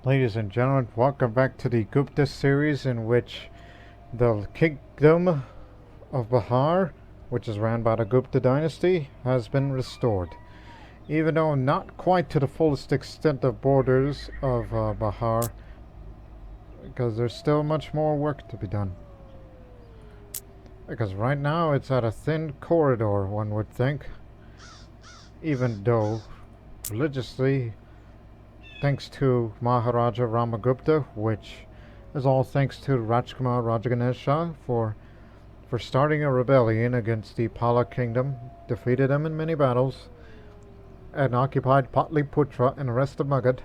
Ladies and gentlemen, welcome back to the Gupta series in which the Kingdom of Bihar, which is ran by the Gupta dynasty, has been restored. Even though not quite to the fullest extent of borders of Bihar, because there's still much more work to be done. Because right now it's at a thin corridor, one would think, even though religiously, thanks to Maharaja Ramagupta, which is all thanks to Rajaganesha for starting a rebellion against the Pala kingdom, defeated them in many battles, and occupied Pataliputra and the rest of Magad,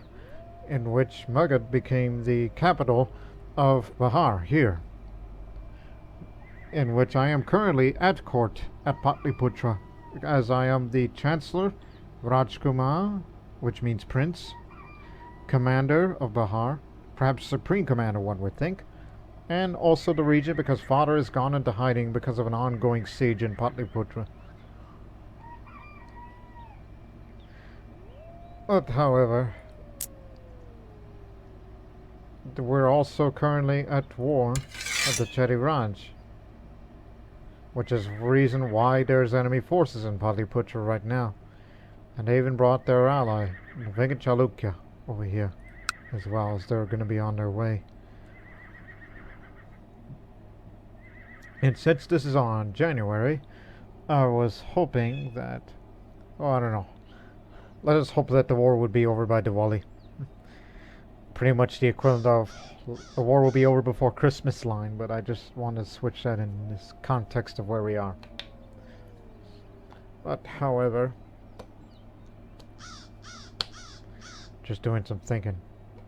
in which Magad became the capital of Bihar here, in which I am currently at court at Pataliputra, as I am the Chancellor Rajkumar, which means prince, commander of Bihar, perhaps supreme commander one would think, and also the regent because father has gone into hiding because of an ongoing siege in Pataliputra. But however, we're also currently at war at the Cedi Raj, which is the reason why there's enemy forces in Pataliputra right now. And they even brought their ally, Venkat Chalukya, over here, as well, as they're going to be on their way. And since this is on January, I was hoping that, I don't know, let us hope that the war would be over by Diwali. Pretty much the equivalent of the war will be over before Christmas line, but I just want to switch that in this context of where we are. But however, just doing some thinking.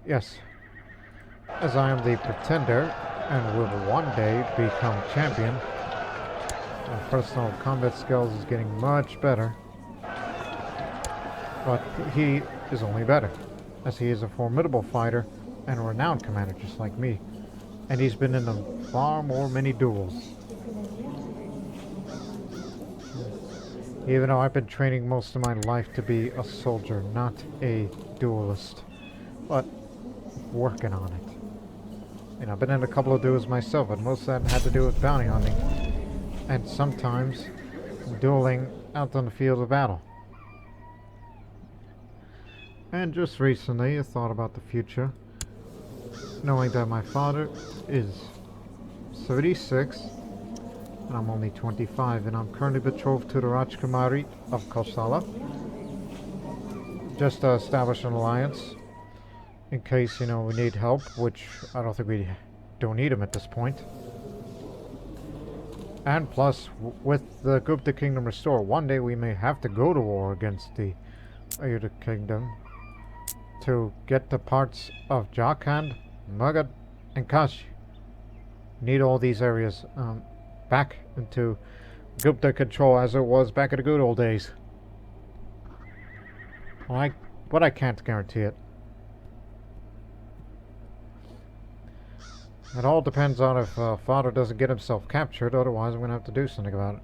Yes, as I am the pretender and will one day become champion, my personal combat skills is getting much better, but he is only better, as he is a formidable fighter and a renowned commander just like me, and he's been in far more many duels. Even though I've been training most of my life to be a soldier, not a duelist, but working on it. You know, I've been in a couple of duels myself, but most of that had to do with bounty hunting, and sometimes dueling out on the field of battle. And just recently, I thought about the future, knowing that my father is 76, and I'm only 25, and I'm currently betrothed to the Rajkumari of Kausala, just to establish an alliance, in case, you know, we need help, which I don't think we don't need him at this point. And plus, with the Gupta Kingdom restored, one day we may have to go to war against the heir kingdom to get the parts of Jharkhand, Magad, and Kashi. Need all these areas back into Gupta control as it was back in the good old days. But I can't guarantee it. It all depends on if father doesn't get himself captured, otherwise I'm going to have to do something about it.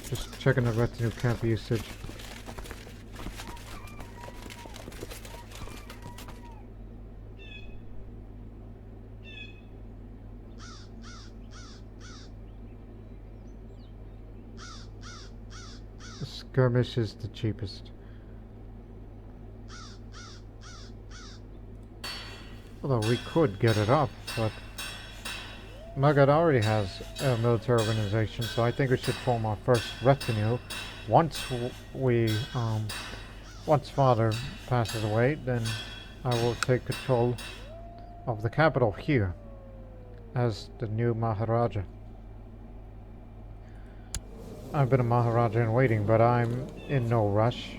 Just checking the retinue cap usage. The skirmish is the cheapest. Although we could get it up, but Magad already has a military organization, so I think we should form our first retinue. Once once father passes away, then I will take control of the capital here as the new Maharaja. I've been a Maharaja in waiting, but I'm in no rush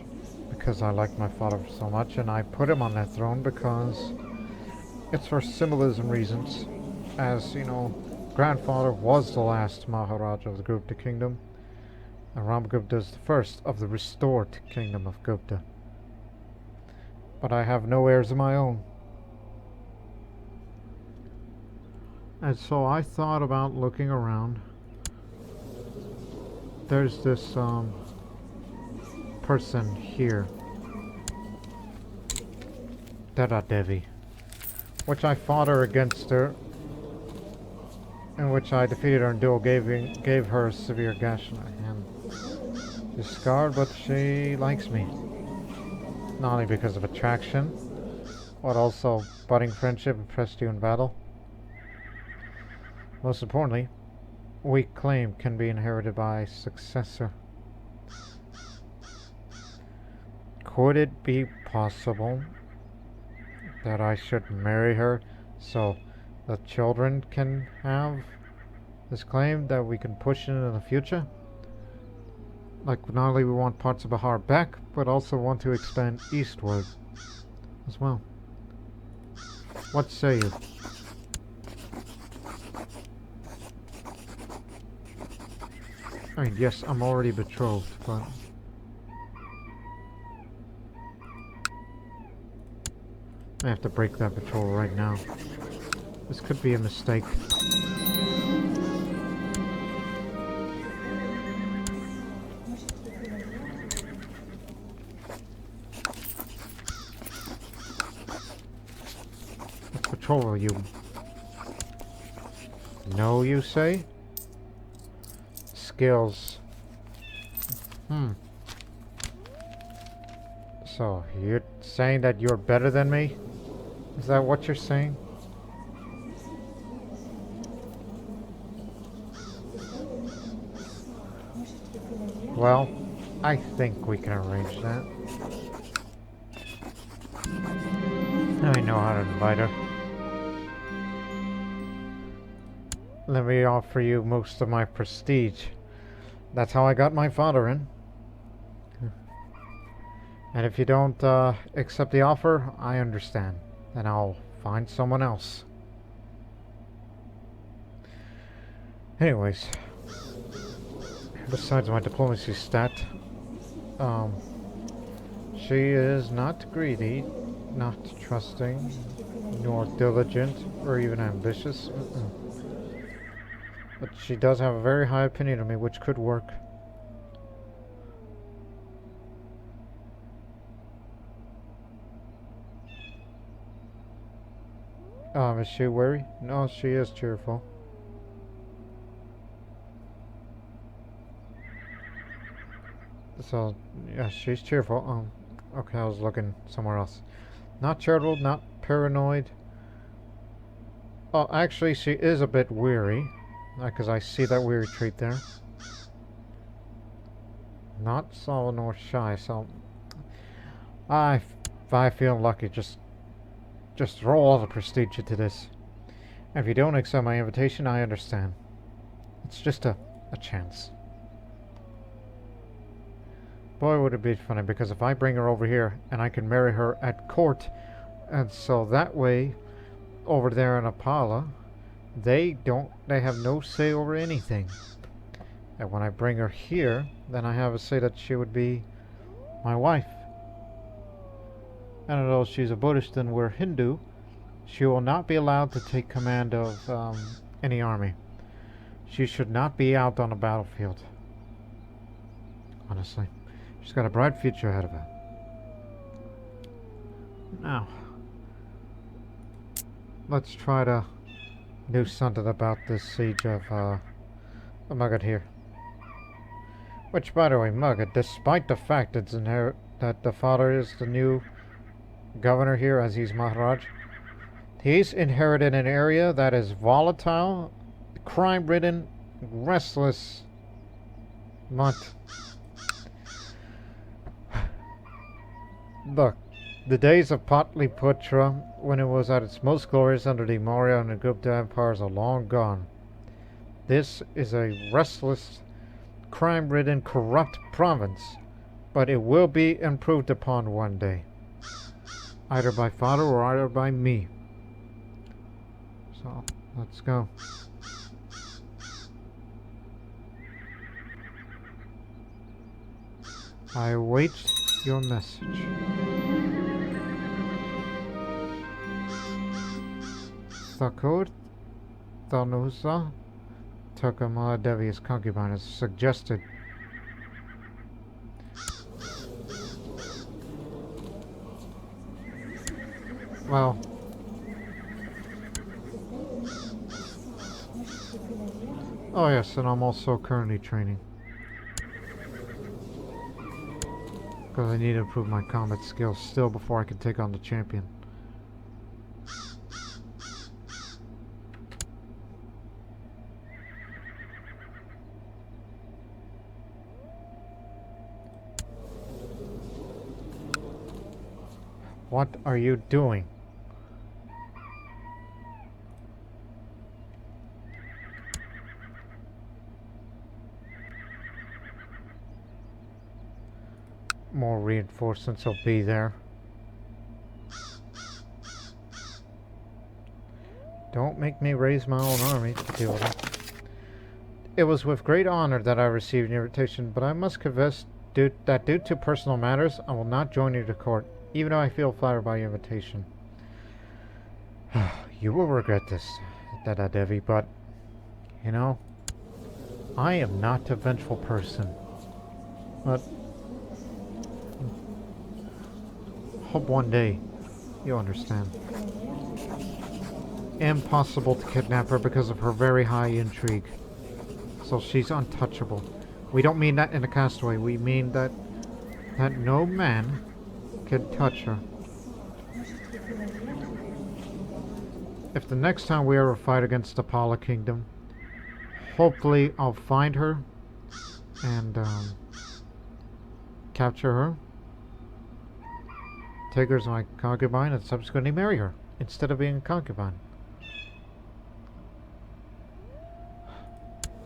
because I like my father so much, and I put him on that throne because it's for symbolism reasons, as, you know, grandfather was the last Maharaja of the Gupta Kingdom, and Ramagupta is the first of the restored Kingdom of Gupta. But I have no heirs of my own. And so I thought about looking around. There's this person here, Dada Devi, which I fought her against her, in which I defeated her in duel, gave her a severe gash in her hand. She's scarred, but she likes me. Not only because of attraction, but also budding friendship and prestige in battle. Most importantly, weak claim can be inherited by successor. Could it be possible that I should marry her so the children can have this claim that we can push into the future? Like, not only we want parts of Bihar back, but also want to expand eastward as well. What say you? I mean, yes, I'm already betrothed, but I have to break that betrothal right now. This could be a mistake. What betrothal you? No, you say? Skills. So, you're saying that you're better than me? Is that what you're saying? Well, I think we can arrange that. I know how to invite her. Let me offer you most of my prestige. That's how I got my father in. And if you don't accept the offer, I understand. Then I'll find someone else. Anyways, besides my diplomacy stat, she is not greedy, not trusting, nor diligent, or even ambitious. But she does have a very high opinion of me, which could work. Is she wary? No, she is cheerful. So, yeah, she's cheerful. Okay, I was looking somewhere else. Not charitable, not paranoid. Oh, actually, she is a bit weary. Because I see that weary trait there. Not sullen nor shy, so... I feel lucky. Just throw all the prestige into this. And if you don't accept my invitation, I understand. It's just a chance. Boy, would it be funny, because if I bring her over here and I can marry her at court, and so that way, over there in Apala, they have no say over anything. And when I bring her here, then I have a say that she would be my wife. And although she's a Buddhist and we're Hindu, she will not be allowed to take command of any army. She should not be out on a battlefield. Honestly. She's got a bright future ahead of her. Now, let's try to do something about this siege of Magad here. Which, by the way, Magad, despite the fact that the father is the new governor here, as he's Maharaj, he's inherited an area that is volatile, crime-ridden, restless. Look, the days of Pataliputra, when it was at its most glorious under the Maurya and the Gupta empires, are long gone. This is a restless, crime-ridden, corrupt province, but it will be improved upon one day. Either by father or either by me. So, let's go. I await your message. Thakur Tanusa Takamala Devi's concubine has suggested Well, oh yes, and I'm also currently training. Because I need to improve my combat skills still before I can take on the champion. What are you doing? More reinforcements will be there. Don't make me raise my own army to deal with it. It was with great honor that I received your invitation, but I must confess that due to personal matters, I will not join you to court, even though I feel flattered by your invitation. You will regret this, Dada Devi, but, you know, I am not a vengeful person. But hope one day you'll understand. Impossible to kidnap her because of her very high intrigue. So she's untouchable. We don't mean that in a castaway. We mean that no man can touch her. If the next time we ever fight against the Pala Kingdom, hopefully I'll find her and capture her, take her as my concubine, and subsequently marry her instead of being a concubine.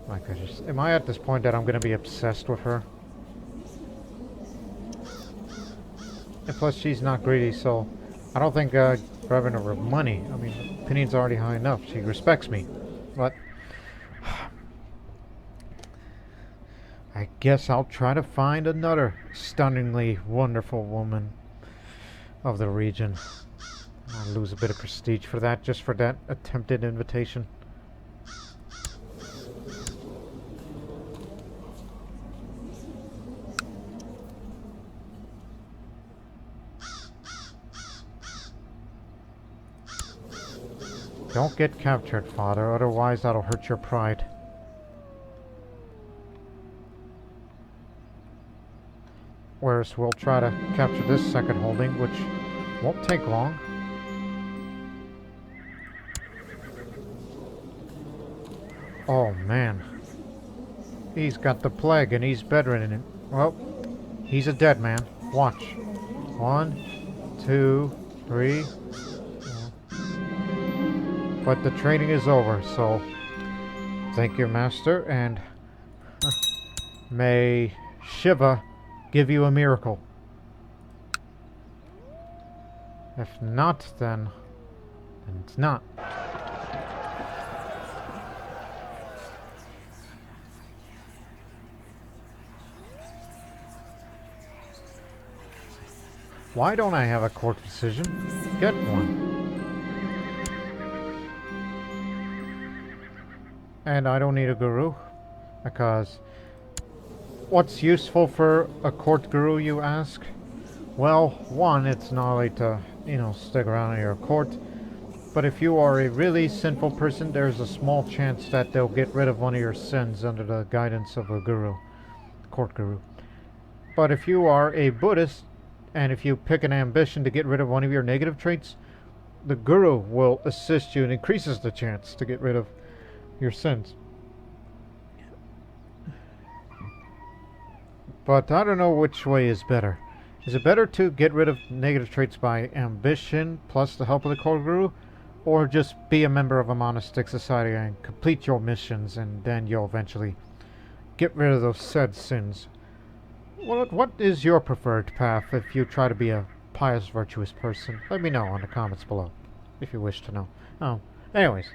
My goodness, am I at this point that I'm going to be obsessed with her? And plus, she's not greedy, so I don't think grabbing her money. I mean, opinion's already high enough. She respects me, but I guess I'll try to find another stunningly wonderful woman of the region. I'll lose a bit of prestige for that, just for that attempted invitation. Don't get captured, Father, otherwise that'll hurt your pride. Whereas we'll try to capture this second holding, which won't take long. Oh man. He's got the plague and he's bedridden. Well, he's a dead man. Watch. 1, 2, 3. But the training is over, so thank you, Master, and may Shiva give you a miracle. If not, then it's not. Why don't I have a court decision? Get one. And I don't need a guru, because what's useful for a court guru, you ask? Well, one, it's not only to, stick around in your court, but if you are a really sinful person, there's a small chance that they'll get rid of one of your sins under the guidance of a guru, court guru. But if you are a Buddhist, and if you pick an ambition to get rid of one of your negative traits, the guru will assist you and increases the chance to get rid of your sins. But I don't know which way is better. Is it better to get rid of negative traits by ambition plus the help of the court guru, or just be a member of a monastic society and complete your missions, and then you'll eventually get rid of those said sins? What is your preferred path if you try to be a pious, virtuous person? Let me know in the comments below if you wish to know. Anyways.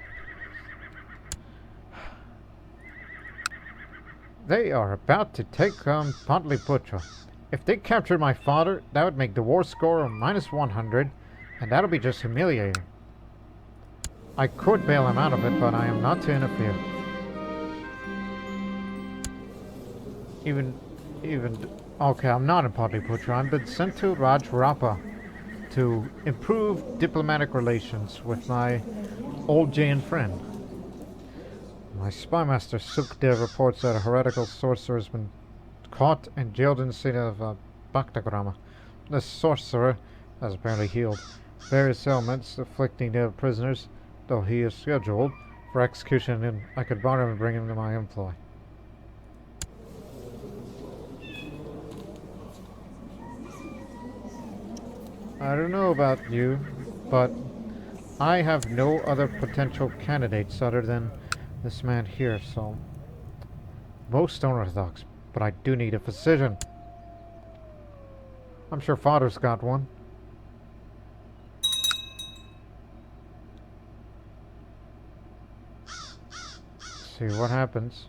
They are about to take Pataliputra. If they captured my father, that would make the war score -100, and that'll be just humiliating. I could bail him out of it, but I am not to interfere. Okay, I'm not in Pataliputra. I've been sent to Rajrapa to improve diplomatic relations with my old Jain friend. My spymaster Sukdev reports that a heretical sorcerer has been caught and jailed in the city of Bhaktagrama. This sorcerer has apparently healed various ailments afflicting the prisoners, though he is scheduled for execution, and I could borrow him and bring him to my employ. I don't know about you, but I have no other potential candidates other than this man here, so most unorthodox, but I do need a physician. I'm sure Father's got one. Let's see what happens.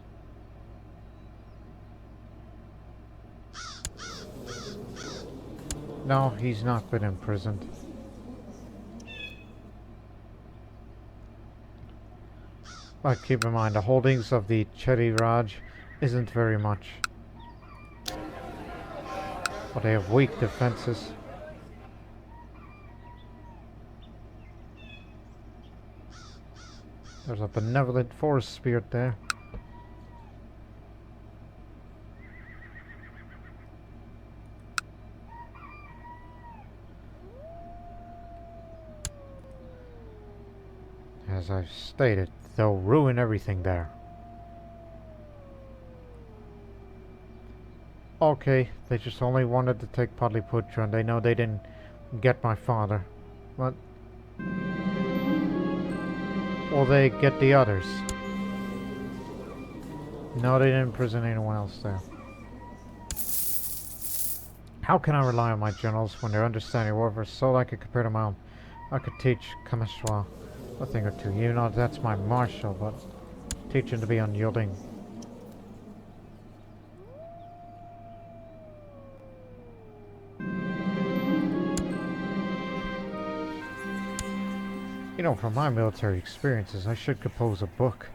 No, he's not been imprisoned. But keep in mind, the holdings of the Cedi Raj isn't very much. But they have weak defenses. There's a benevolent forest spirit there. As I've stated, they'll ruin everything there. Okay, they just only wanted to take Pataliputra, and they know they didn't get my father. But will they get the others? No, they didn't imprison anyone else there. How can I rely on my generals when their understanding of warfare is so like it compared to my own? I could teach Kameshwar a thing or two. You know, that's my marshal, but teach him to be unyielding. You know, from my military experiences, I should compose a book.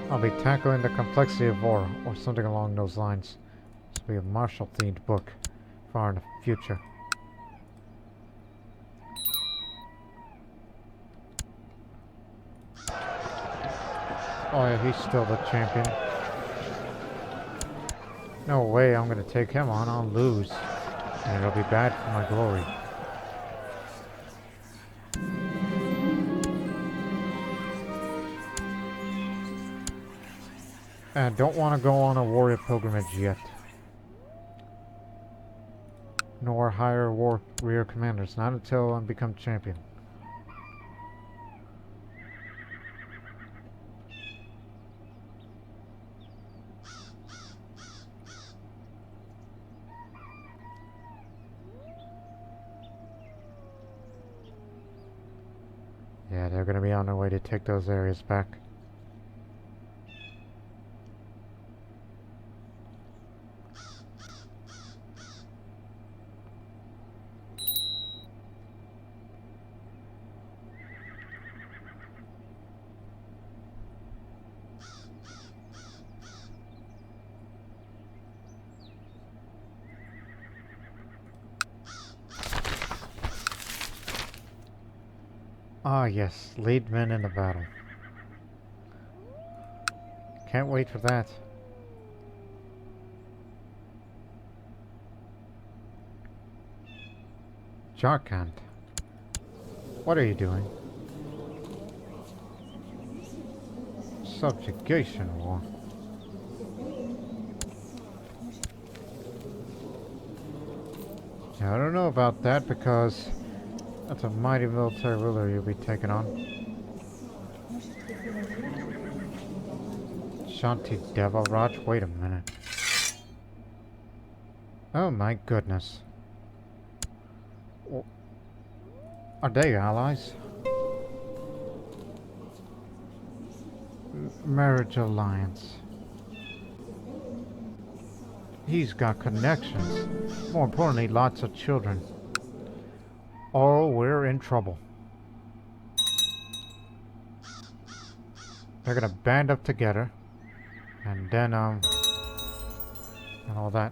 I'll be tackling the complexity of war, or something along those lines. This will be a martial-themed book, far in the future. Oh yeah, he's still the champion. No way I'm gonna take him on, I'll lose. And it'll be bad for my glory. And don't want to go on a warrior pilgrimage yet. Nor hire warrior commanders, not until I become champion. Yeah, they're going to be on their way to take those areas back. Ah yes, lead men in the battle. Can't wait for that. Jharkhand, what are you doing? Subjugation War. Yeah, I don't know about that because that's a mighty military ruler you'll be taking on. Shanti Deva Raj, wait a minute. Oh my goodness. Are they allies? Marriage alliance. He's got connections. More importantly, lots of children. Oh, we're in trouble. They're gonna band up together. And then, and all that.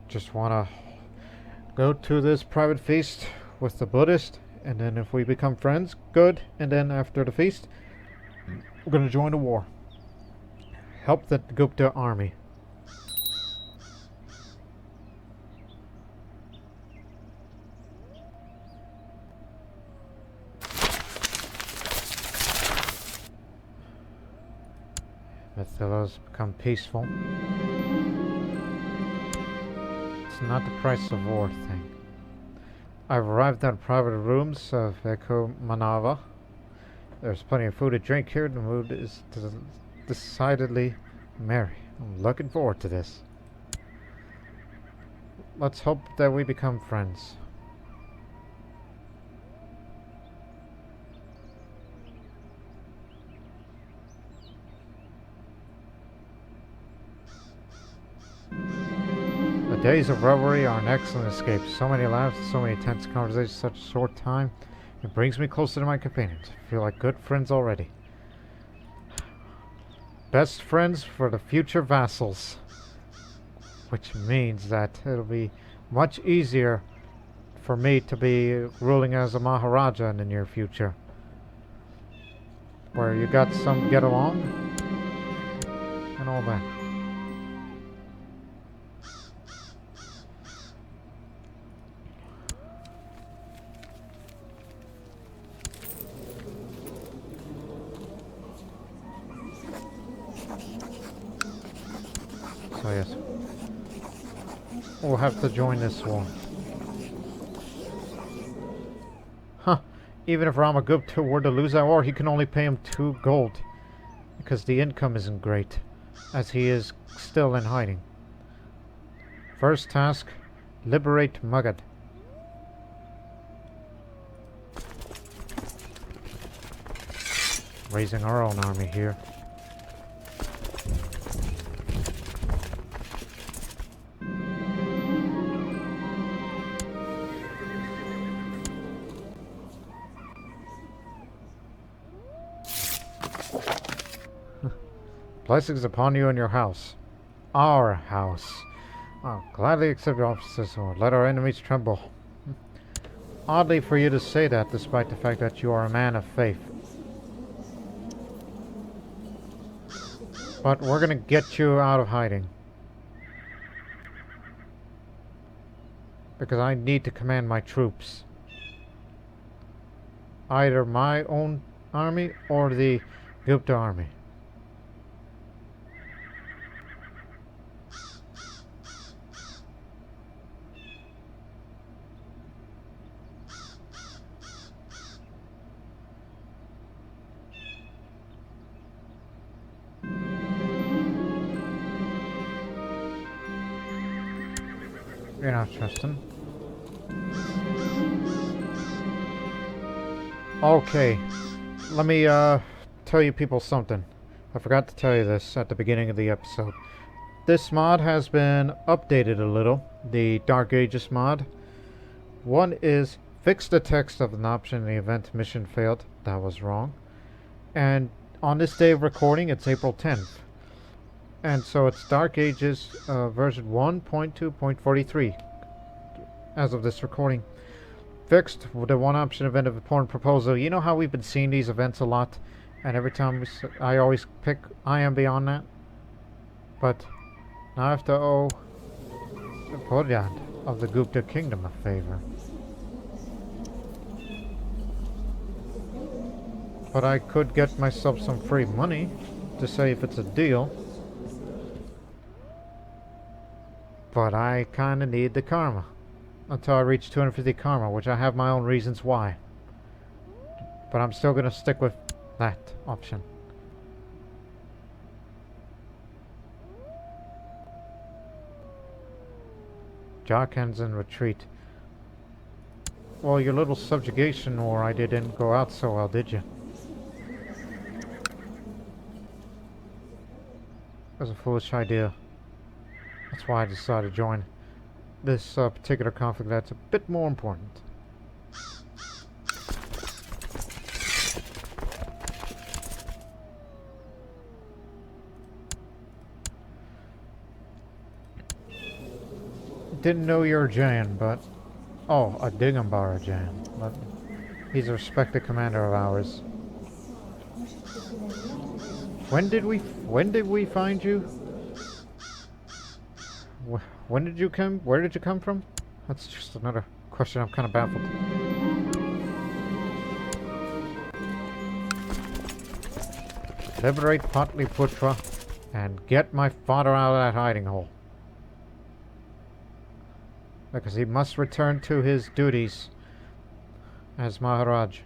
just wanna go to this private feast with the Buddhist, and then if we become friends, good. And then after the feast, we're gonna join the war. Help the Gupta army. Mithilas become peaceful. It's not the price of war thing. I've arrived at private rooms of Eko Manava. There's plenty of food and drink here. The mood is decidedly merry. I'm looking forward to this. Let's hope that we become friends. The days of revelry are an excellent escape. So many laughs, so many tense conversations, such a short time. It brings me closer to my companions. I feel like good friends already. Best friends for the future vassals. Which means that it'll be much easier for me to be ruling as a Maharaja in the near future. Where you got some get along and all that. So yes, we'll have to join this war. Huh. Even if Ramagupta were to lose that war, he can only pay him 2 gold. Because the income isn't great, as he is still in hiding. First task, liberate Magad. Raising our own army here. Blessings upon you and your house. Our house. I'll gladly accept your offices or let our enemies tremble. Oddly for you to say that, despite the fact that you are a man of faith. But we're gonna get you out of hiding. Because I need to command my troops. Either my own army or the Gupta army. You're not trusting. Okay, let me tell you people something. I forgot to tell you this at the beginning of the episode. This mod has been updated a little. The Dark Ages mod. One is fix the text of an option in the event mission failed. That was wrong. And on this day of recording, it's April 10th. And so it's Dark Ages version 1.2.43 as of this recording. Fixed the one option event of important proposal. You know how we've been seeing these events a lot, and every time I always pick I am beyond that. But now I have to owe the Podad of the Gupta Kingdom a favor. But I could get myself some free money to say if it's a deal. But I kinda need the karma until I reach 250 karma, which I have my own reasons why. But I'm still gonna stick with that option. Jharkhand's in retreat. Well, your little subjugation war idea didn't go out so well, did you? It was a foolish idea. That's why I decided to join this particular conflict that's a bit more important. didn't know you were Jain, but... Oh, a Digambara Jain. But he's a respected commander of ours. When did we find you? When did you come? Where did you come from? That's just another question. I'm kind of baffled. Liberate Pataliputra and get my father out of that hiding hole. Because he must return to his duties as Maharaj.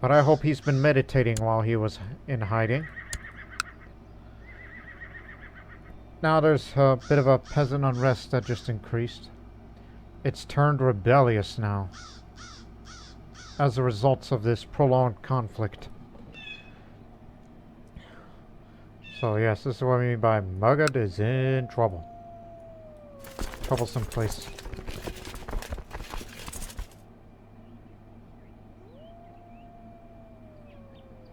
But I hope he's been meditating while he was in hiding. Now there's a bit of a peasant unrest that just increased. It's turned rebellious now as a result of this prolonged conflict. So yes, this is what we mean by Magad is in trouble. Troublesome place.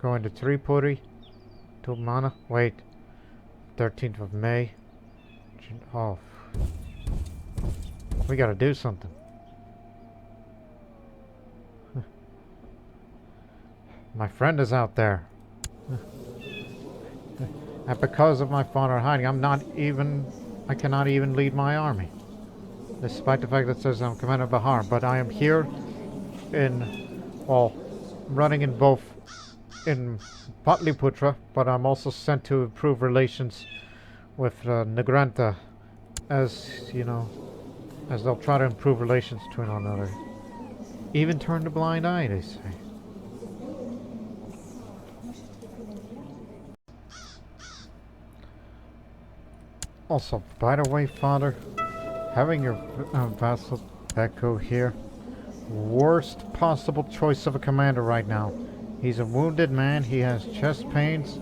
Going to Tripuri. Tumana. Wait. 13th of May. Oh. We gotta do something. My friend is out there. And because of my father hiding, I cannot even lead my army. Despite the fact that it says I'm commander of Bihar, but I am here running in both in Pataliputra, but I'm also sent to improve relations with Nagranta, as you know, as they'll try to improve relations between one another. Even turn the blind eye, they say. Also, by the way, Father, having your vassal Beko here, worst possible choice of a commander right now. He's a wounded man, he has chest pains,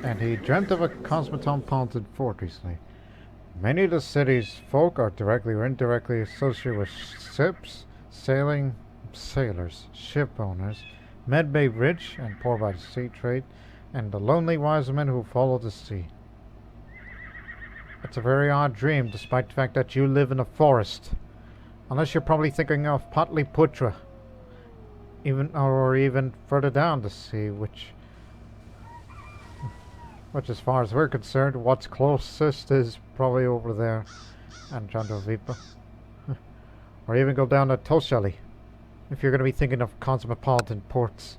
and he dreamt of a cosmopolitan fort recently. Many of the city's folk are directly or indirectly associated with ships, sailors, ship owners, men-made rich and poor by the sea trade, and the lonely wise men who follow the sea. It's a very odd dream, despite the fact that you live in a forest. Unless you're probably thinking of Pataliputra, even further down the sea, which as far as we're concerned, what's closest is probably over there, and Jandovipa. Or even go down to Toshali, if you're going to be thinking of cosmopolitan ports.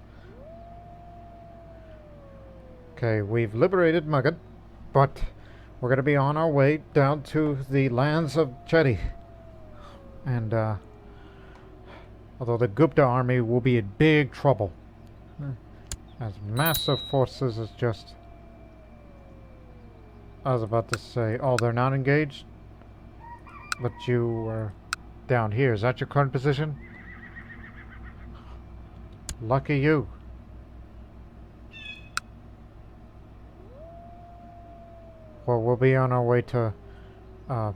Okay, we've liberated Magad, but we're going to be on our way down to the lands of Cedi. And, although the Gupta army will be in big trouble. As massive forces is just... I was about to say, oh, they're not engaged? But you were down here. Is that your current position? Lucky you. Well, we'll be on our way to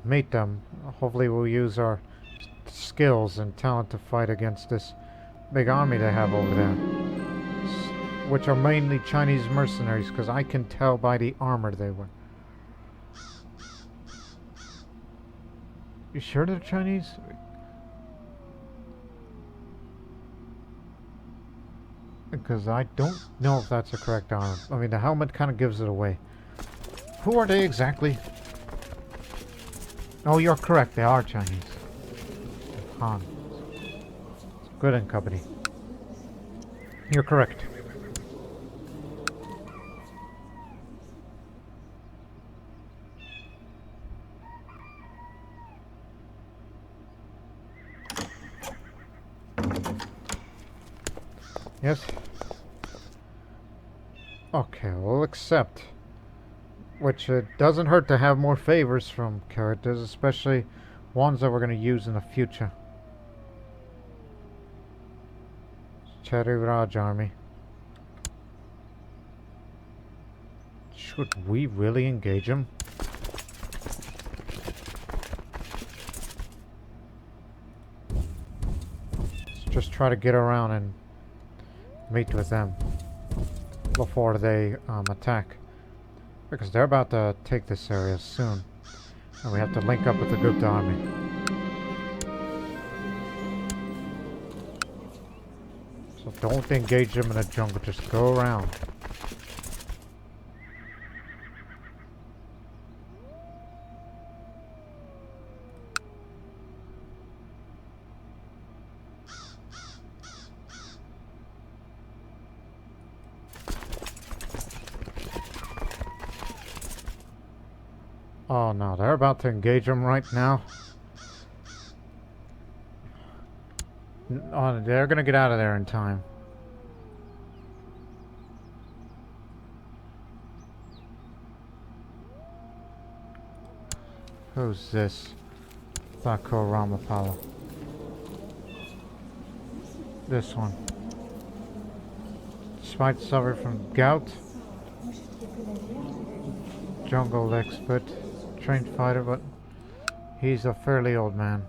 meet them. Hopefully we'll use our skills and talent to fight against this big army they have over there. Which are mainly Chinese mercenaries, because I can tell by the armor they wear. You sure they're Chinese? Because I don't know if that's the correct armor. I mean, the helmet kind of gives it away. Who are they exactly? Oh, you're correct. They are Chinese. Han. Good and company. You're correct. Yes. Okay, we'll accept. Which it doesn't hurt to have more favors from characters, especially ones that we're going to use in the future. Cedi Raj army. Should we really engage him? Let's just try to get around and meet with them before they attack. Because they're about to take this area soon. And we have to link up with the Gupta army. So don't engage them in the jungle, just go around. Oh no, they're about to engage them right now. Oh, they're gonna get out of there in time. Who's this? Thako Ramapala. This one. Despite suffering from gout, jungle expert, trained fighter, but he's a fairly old man.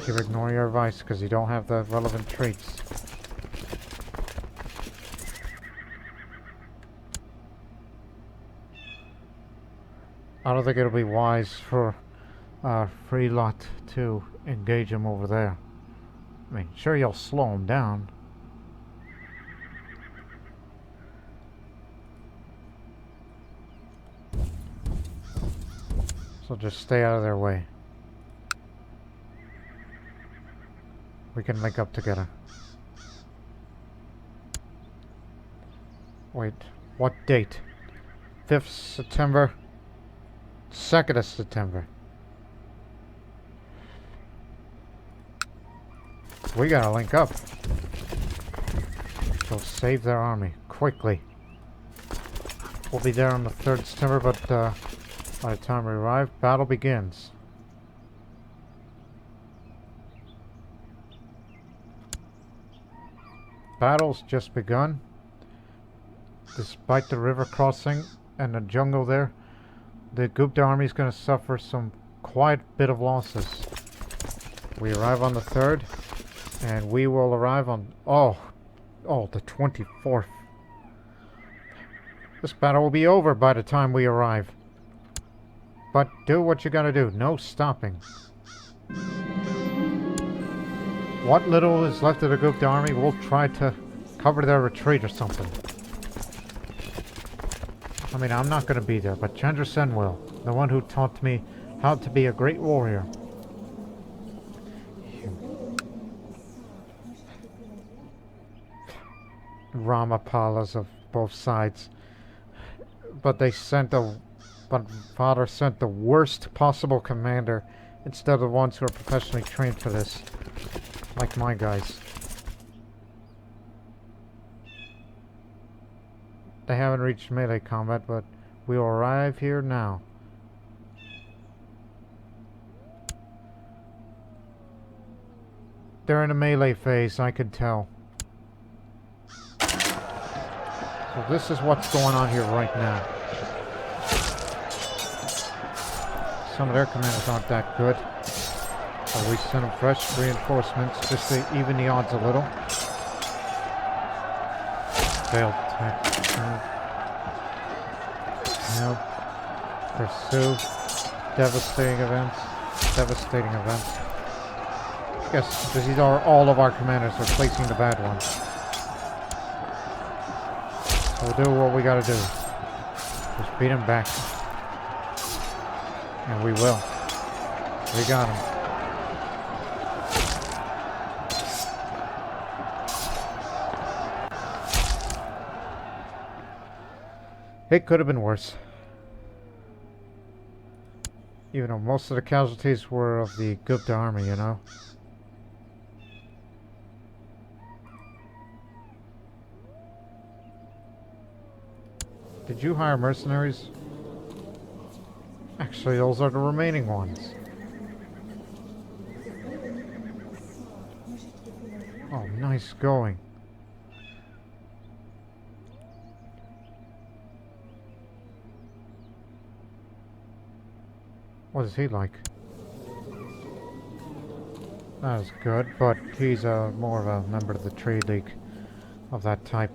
Keep ignoring your advice because you don't have the relevant traits. I don't think it'll be wise for free lot to engage him over there. I mean, sure, you'll slow him down. So just stay out of their way. We can link up together. Wait, what date? 5th September? 2nd of September. We gotta link up. So save their army, quickly. We'll be there on the 3rd September, but by the time we arrive, battle begins. Battle's just begun. Despite the river crossing and the jungle there, the Gupta army is going to suffer some quite bit of losses. We arrive on the 3rd, and we will arrive on the 24th. This battle will be over by the time we arrive. But do what you gotta do. No stopping. What little is left of the Gupta army, we'll try to cover their retreat or something. I mean, I'm not going to be there, but Chandra Sen will. The one who taught me how to be a great warrior. Ramapalas of both sides. But Father sent the worst possible commander instead of the ones who are professionally trained for this. Like my guys. They haven't reached melee combat, but we will arrive here now. They're in a melee phase, I can tell. So this is what's going on here right now. Some of their commanders aren't that good. So we send them fresh reinforcements just to even the odds a little. Failed attack. Help. Pursue. Devastating events. Devastating events. Yes, these are all of our commanders replacing the bad ones. So we'll do what we gotta do. Just beat them back. And we will. We got them. It could have been worse. Even though most of the casualties were of the Gupta army, you know. Did you hire mercenaries? Actually, those are the remaining ones. Oh, nice going. What is he like? That was good, but he's more of a member of the Trade League of that type.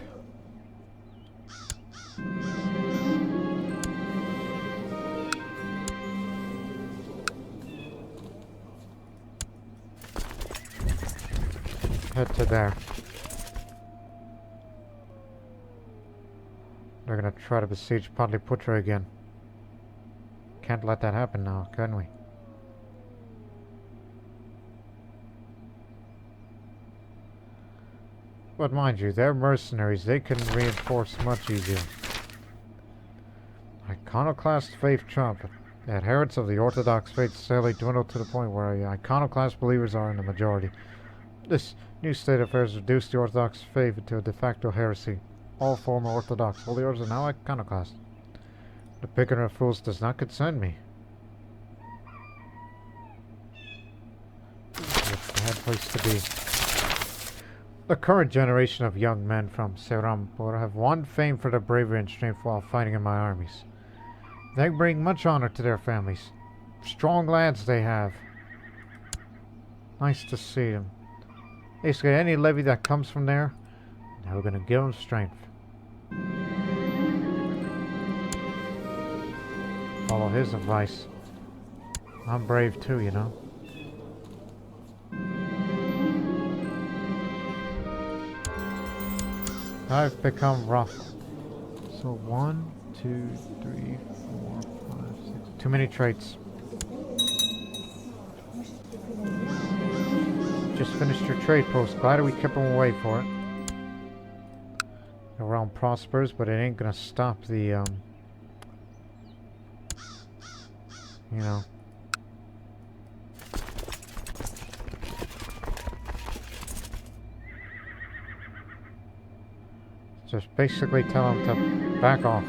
Head to there. They're gonna try to besiege Pataliputra again. Can't let that happen now, can we? But mind you, they're mercenaries. They can reinforce much easier. Iconoclast faith trump. The adherents of the Orthodox faith sadly dwindle to the point where iconoclast believers are in the majority. This new state of affairs reduced the Orthodox faith into a de facto heresy. All former Orthodox holy orders are now iconoclast. The bigot of fools does not concern me. It's a bad place to be. The current generation of young men from Serampur have won fame for their bravery and strength while fighting in my armies. They bring much honor to their families. Strong lads they have. Nice to see them. Basically, any levy that comes from there, now we're going to give them strength. Follow his advice. I'm brave too, you know. I've become rough. So 1, 2, 3, 4, 5, 6. Too many traits. Just finished your trade post. Glad we kept them away for it. The realm prospers, but it ain't gonna stop the, you know. Just basically tell him to back off.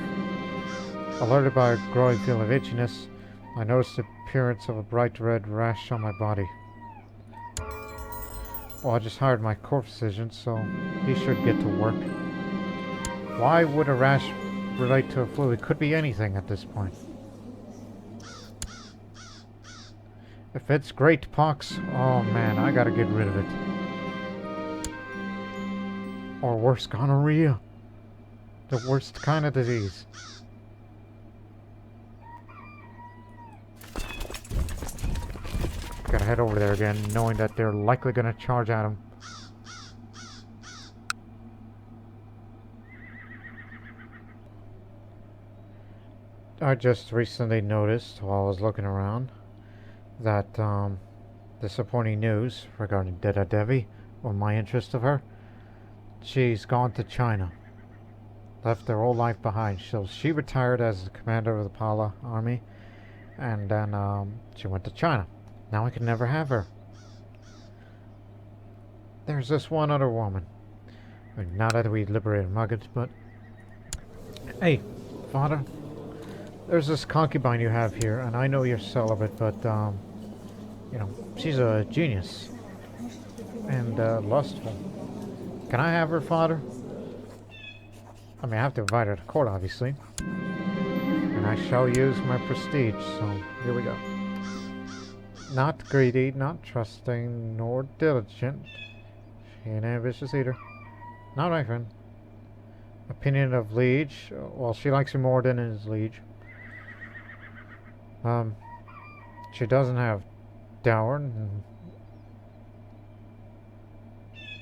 Alerted by a growing feeling of itchiness, I noticed the appearance of a bright red rash on my body. Well, I just hired my core physician, so he should get to work. Why would a rash relate to a flu? It could be anything at this point. If it's great pox, oh man, I gotta get rid of it. Or worse, gonorrhea. The worst kind of disease. Gotta head over there again, knowing that they're likely gonna charge at him. I just recently noticed while I was looking around that disappointing news regarding Deda Devi, or my interest of her. She's gone to China. Left her whole life behind. So she retired as the commander of the Pala army, and then she went to China. Now I can never have her. There's this one other woman. I mean, not that we liberated Muggins, but... Hey, father. There's this concubine you have here, and I know you're celibate, but, you know, she's a genius. And, lustful. Can I have her, father? I mean, I have to invite her to court, obviously. And I shall use my prestige, so here we go. Not greedy, not trusting, nor diligent. She ain't an ambitious eater. Not my friend. Opinion of liege. Well, she likes him more than his liege. She doesn't have dower.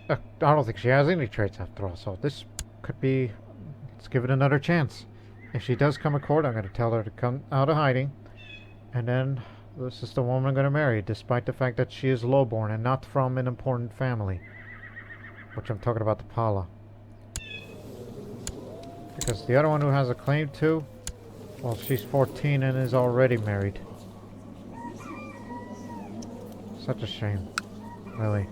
I don't think she has any traits after all, so this could be... Let's give it another chance. If she does come to court, I'm going to tell her to come out of hiding. And then this is the woman I'm going to marry, despite the fact that she is lowborn and not from an important family. Which I'm talking about the Pala. Because the other one who has a claim to, well, she's 14 and is already married. Such a shame, really.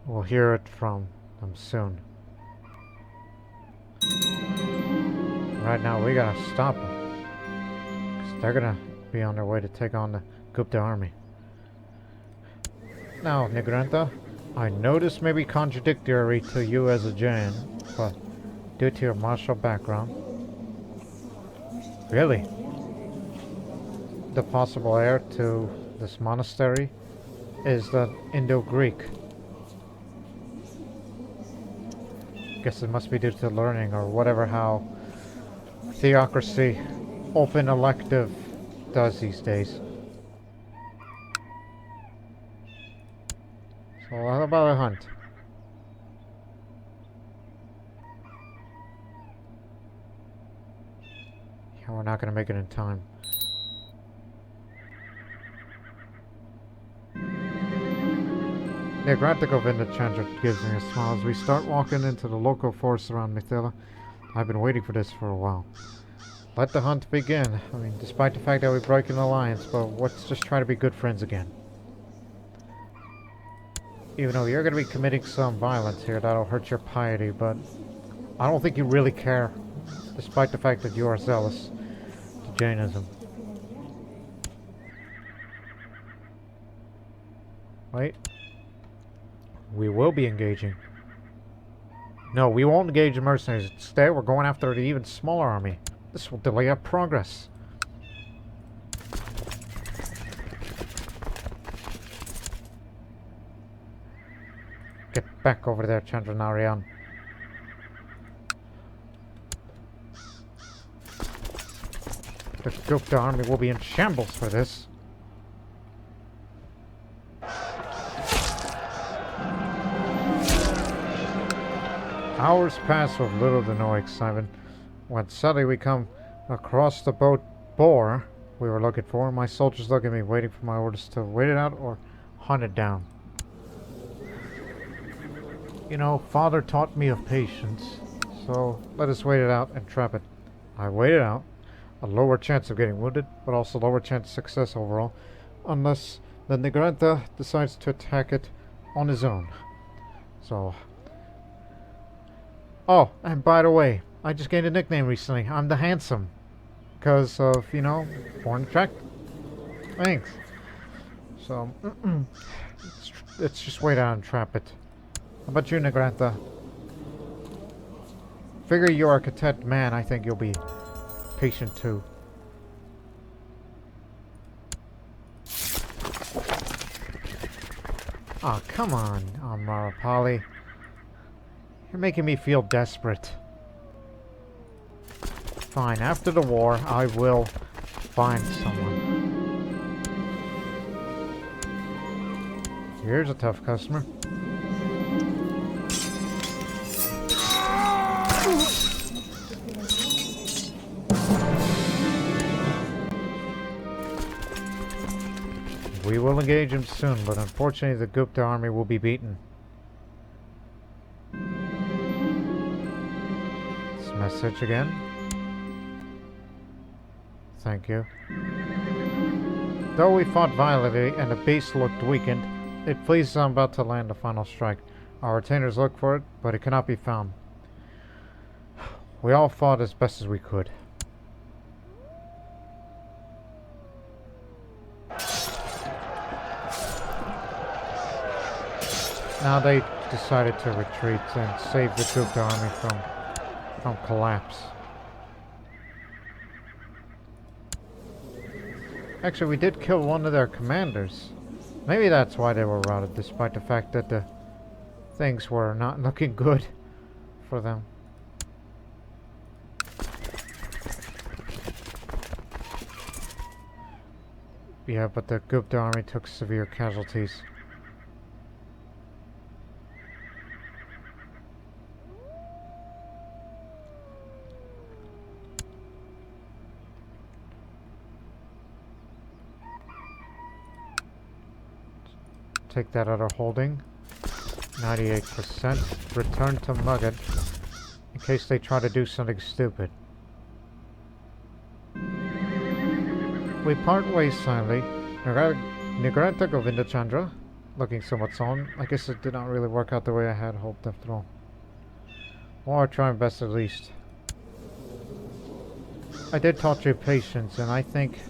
We'll hear it from them soon. Right now, we gotta stop them. Because they're gonna be on their way to take on the Gupta army. Now, Nigranta, I know this may be contradictory to you as a Jain, but due to your martial background... Really? the possible heir to this monastery is the Indo-Greek. Guess it must be due to learning or whatever how theocracy open elective does these days. So how about a hunt? Yeah, we're not gonna make it in time. Yeah, Govinda Chandra gives me a smile as we start walking into the local forest around Mithila. I've been waiting for this for a while. Let the hunt begin. I mean, despite the fact that we broke an alliance, but let's just try to be good friends again. Even though you're going to be committing some violence here, that'll hurt your piety, but I don't think you really care, despite the fact that you are zealous to Jainism. Wait. We will be engaging. No, we won't engage the mercenaries. Instead, we're going after the even smaller army. This will delay our progress. Get back over there, Chandranarayan. The Gupta army will be in shambles for this. Hours pass with little to no excitement when suddenly we come across the boar we were looking for. My soldiers look at me, waiting for my orders to wait it out or hunt it down. You know, Father taught me of patience, so let us wait it out and trap it. I wait it out. A lower chance of getting wounded, but also lower chance of success overall, unless the Negranta decides to attack it on his own. So... Oh, and by the way, I just gained a nickname recently. I'm the Handsome. Because of, you know, foreign track. Thanks. So, let's just wait out and trap it. How about you, Negranta? Figure you're a cadet man, I think you'll be patient too. Oh, come on, Marapali. You're making me feel desperate. Fine, after the war, I will find someone. Here's a tough customer. We will engage him soon, but unfortunately the Gupta army will be beaten. Message again. Thank you. Though we fought violently and the base looked weakened, it pleases I'm about to land the final strike. Our retainers look for it, but it cannot be found. We all fought as best as we could. Now they decided to retreat and save the Gupta army from collapse. Actually, we did kill one of their commanders. Maybe that's why they were routed, despite the fact that the things were not looking good for them. Yeah, but the Gupta army took severe casualties. Take that other holding. 98%. Return to Mugget in case they try to do something stupid. We part ways silently. Negranta Govinda Chandra, looking somewhat solemn. I guess it did not really work out the way I had hoped after all. Well, I'll try my best at least. I did taught you patience, and I think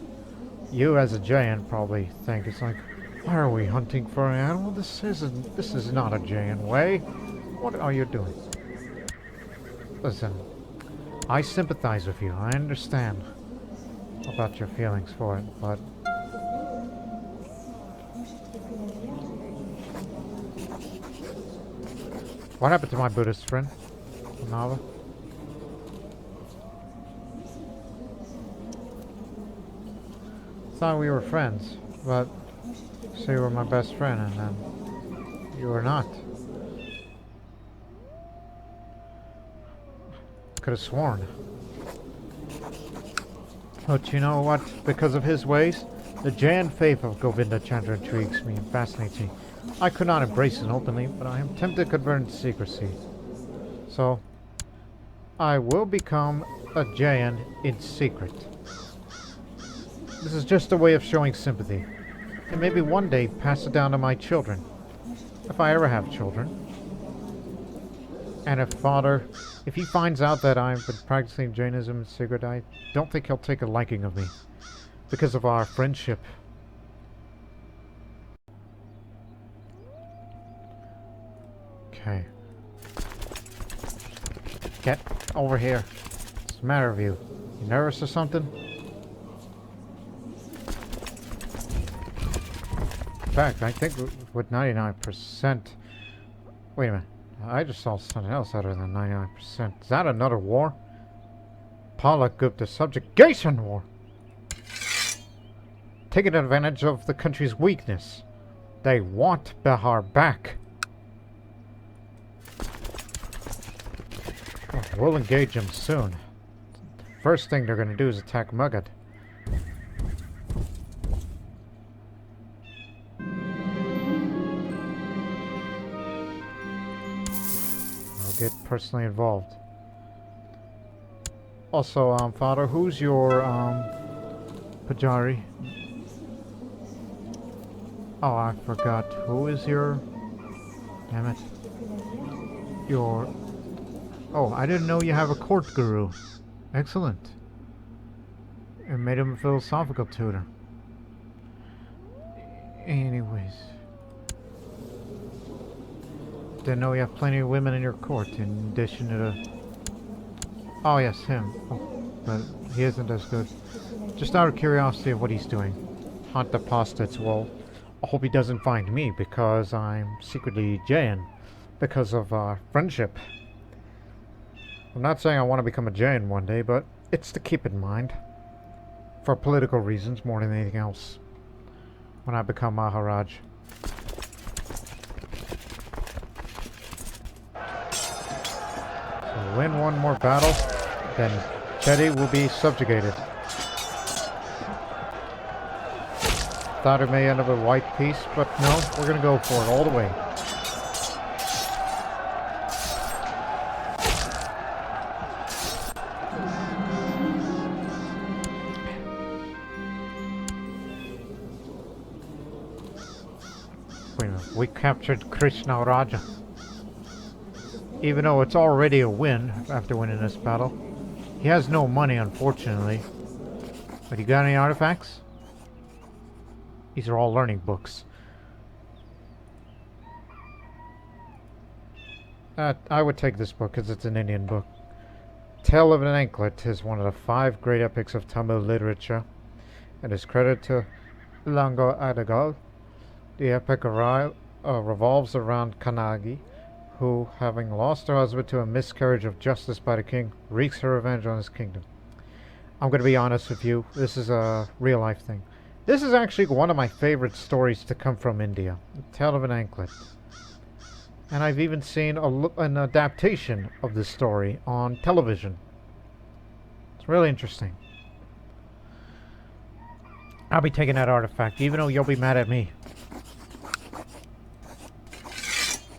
you as a Jain probably think it's like, why are we hunting for an animal? This is not a Jain way. What are you doing? Listen, I sympathize with you. I understand. about your feelings for it, but what happened to my Buddhist friend, Nava? Thought we were friends, but so you were my best friend, and then you were not. Could have sworn. But you know what? Because of his ways, the Jain faith of Govinda Chandra intrigues me and fascinates me. I could not embrace it openly, but I am tempted to convert into secrecy. So, I will become a Jain in secret. This is just a way of showing sympathy. And maybe one day pass it down to my children. If I ever have children. And if he finds out that I've been practicing Jainism in secret, I don't think he'll take a liking of me. Because of our friendship. Okay. Get over here. What's the matter with you? You nervous or something? In fact, I think with 99%... Wait a minute. I just saw something else other than 99%. Is that another war? Pataliputra Subjugation War. Taking advantage of the country's weakness. They want Bihar back. We'll engage them soon. First thing they're going to do is attack Magadh. I'll get personally involved. Also, Father, who's your, Pujari? Oh, I forgot. Who is your... Damn it. Your... Oh, I didn't know you have a court guru. Excellent. And made him a philosophical tutor. Anyways. Didn't know you have plenty of women in your court in addition to the... Oh yes, him. Oh, but he isn't as good. Just out of curiosity of what he's doing. Hunt apostates. Well, I hope he doesn't find me because I'm secretly Jain. Because of our friendship. I'm not saying I want to become a Jain one day, but it's to keep in mind. For political reasons more than anything else. When I become Maharaj. So win one more battle, then Cedi will be subjugated. Thought it may end up a white peace, but no, we're gonna go for it all the way. We captured Krishna Raja. Even though it's already a win after winning this battle. He has no money, unfortunately. But you got any artifacts? These are all learning books. I would take this book because it's an Indian book. Tale of an Anklet is one of the 5 great epics of Tamil literature. It is credited to Lango Adagal. The epic revolves around Kanagi, who, having lost her husband to a miscarriage of justice by the king, wreaks her revenge on his kingdom. I'm going to be honest with you, this is a real-life thing. This is actually one of my favorite stories to come from India, The Tale of an Anklet. And I've even seen an adaptation of this story on television. It's really interesting. I'll be taking that artifact, even though you'll be mad at me.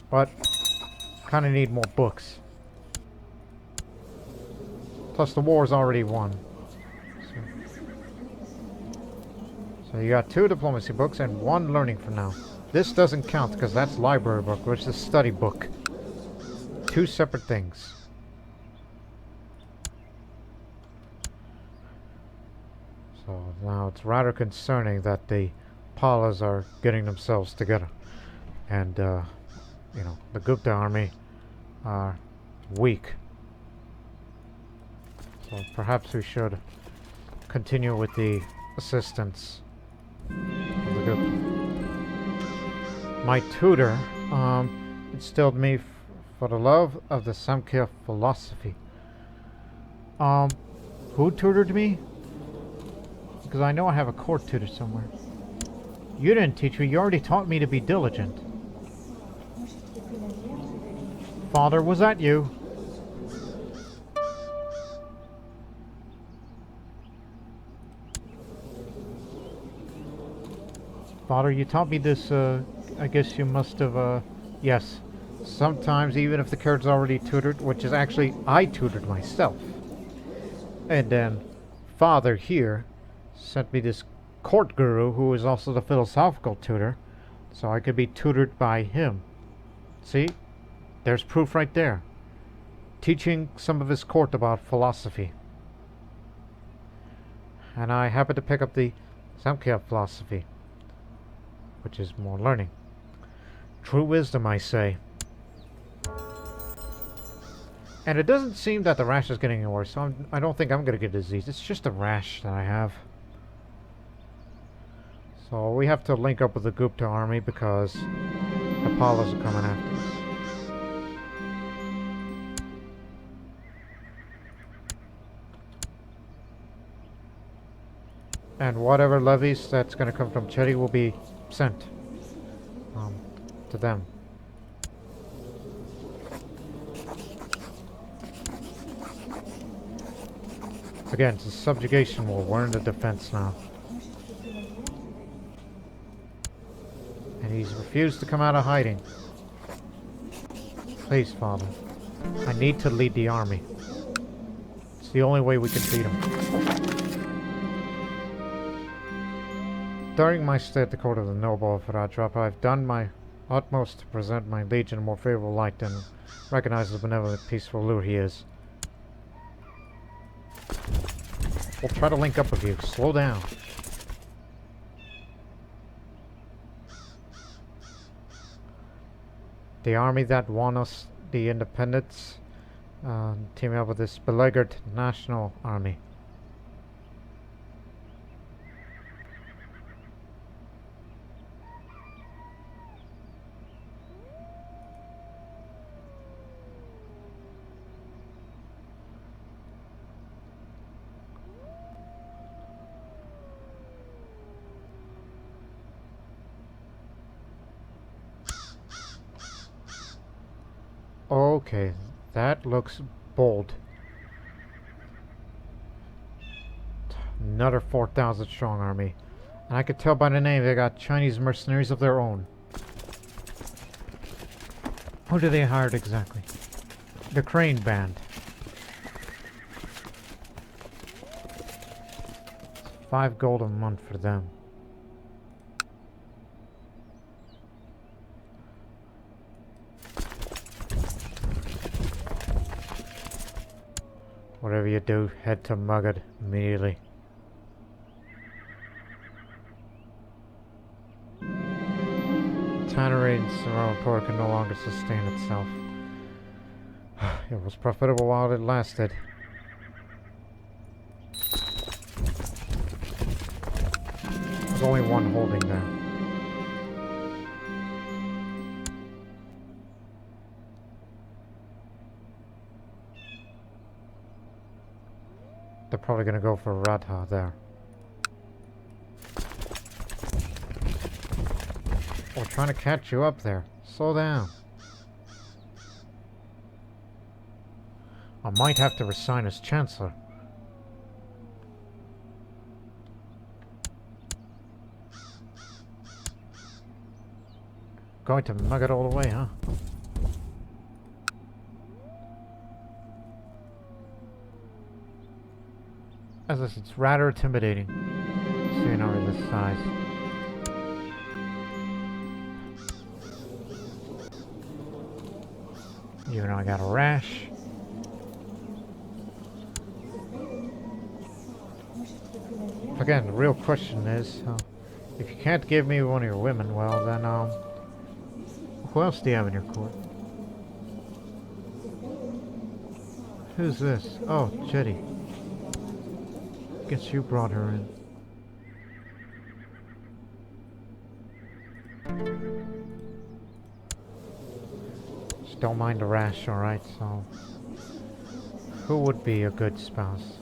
But kind of need more books. Plus the war's already won. So you got 2 diplomacy books and 1 learning for now. This doesn't count because that's library book, which is study book. 2 separate things. So now it's rather concerning that the Palas are getting themselves together. And you know, the Gupta army are weak. So perhaps we should continue with the assistance of the Gupta. My tutor instilled me for the love of the Samkhya philosophy. Who tutored me? Because I know I have a court tutor somewhere. You didn't teach me, you already taught me to be diligent. Father, was that you? Father, you taught me this, I guess you must have, yes. Sometimes, even if the character's already tutored, which is actually, I tutored myself. And then, Father here sent me this court guru, who is also the philosophical tutor, so I could be tutored by him. See? There's proof right there. Teaching some of his court about philosophy. And I happen to pick up the Samkhya philosophy, which is more learning. True wisdom, I say. And it doesn't seem that the rash is getting any worse, so I don't think I'm going to get disease. It's just a rash that I have. So we have to link up with the Gupta army because Apollos are coming after us. And whatever levies that's going to come from Cedi will be sent to them. Again, it's a subjugation war. We're in the defense now. And he's refused to come out of hiding. Please, Father. I need to lead the army. It's the only way we can beat him. During my stay at the court of the noble of Radrapa, I've done my utmost to present my liege in a more favorable light and recognize the benevolent, peaceful ruler he is. We'll try to link up with you. Slow down. The army that won us the independence teaming up with this beleaguered national army. Okay, that looks bold. Another 4,000 strong army. And I could tell by the name they got Chinese mercenaries of their own. Who do they hire exactly? The Crane Band. 5 gold a month for them. Whatever you do, head to Mugad immediately. Tannery and Sarawapur can no longer sustain itself. It was profitable while it lasted. There's only one holding there. They're probably going to go for Radha there. We're trying to catch you up there. Slow down. I might have to resign as Chancellor. Going to mug it all the way, huh? As this, it's rather intimidating, seeing over this size. Even though I got a rash. Again, the real question is, if you can't give me one of your women, well then, who else do you have in your court? Who's this? Oh, Cedi. Guess you brought her in. Just don't mind the rash, alright? So, who would be a good spouse?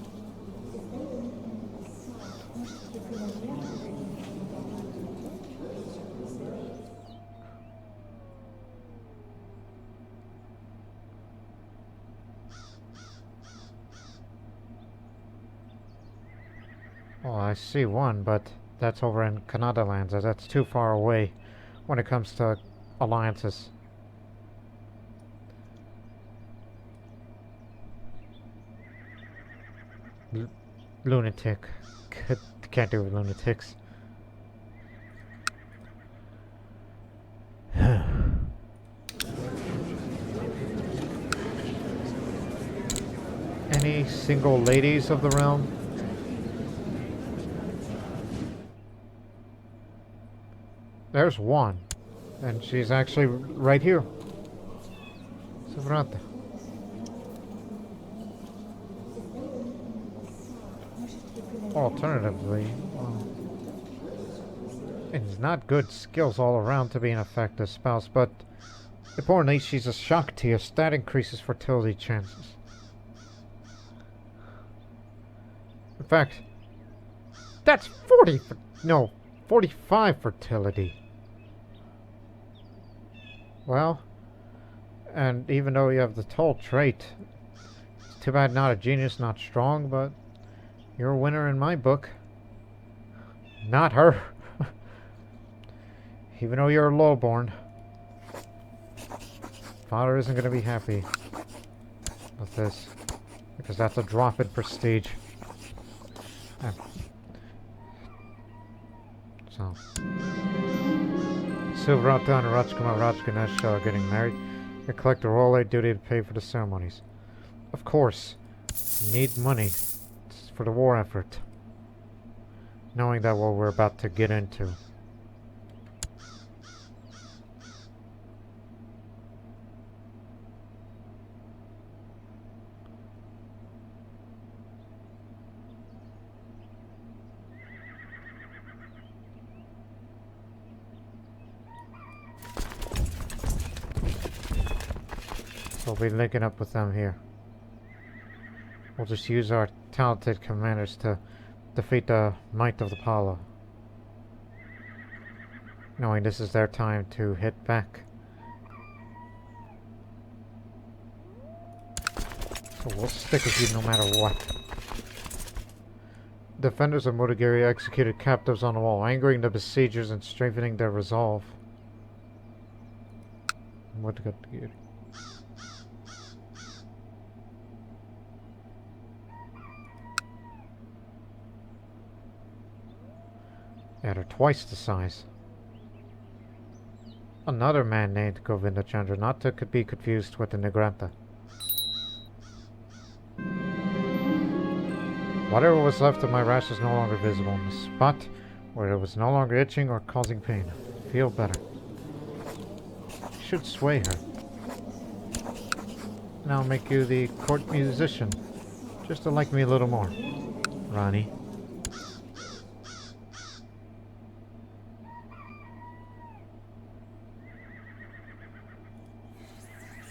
Well, I see one, but that's over in Kannada lands. That's too far away when it comes to alliances. Lunatic. Can't do with lunatics. Any single ladies of the realm? There's one. And she's actually right here. Sovrata. Alternatively, it's not good skills all around to be an effective spouse, but importantly, she's a Shaktiist. That increases fertility chances. In fact, that's 45 fertility. Well, and even though you have the tall trait, it's too bad not a genius, not strong, but you're a winner in my book. Not her. Even though you're lowborn. Father isn't going to be happy with this, because that's a drop in prestige. So, Suvrata and Rajaganesha are getting married. They collect a royal aid duty to pay for the ceremonies. Of course, you need money for the war effort. Knowing that what we're about to get into. We'll be linking up with them here. We'll just use our talented commanders to defeat the might of the Pala. Knowing this is their time to hit back. So we'll stick with you no matter what. Defenders of Mudagiri executed captives on the wall, angering the besiegers and strengthening their resolve. Mudagiri. Yeah, they're twice the size. Another man named Govinda Chandra, not to be confused with the Negranta. Whatever was left of my rash is no longer visible in the spot where it was no longer itching or causing pain. Feel better. Should sway her. And I'll make you the court musician, just to like me a little more, Rani.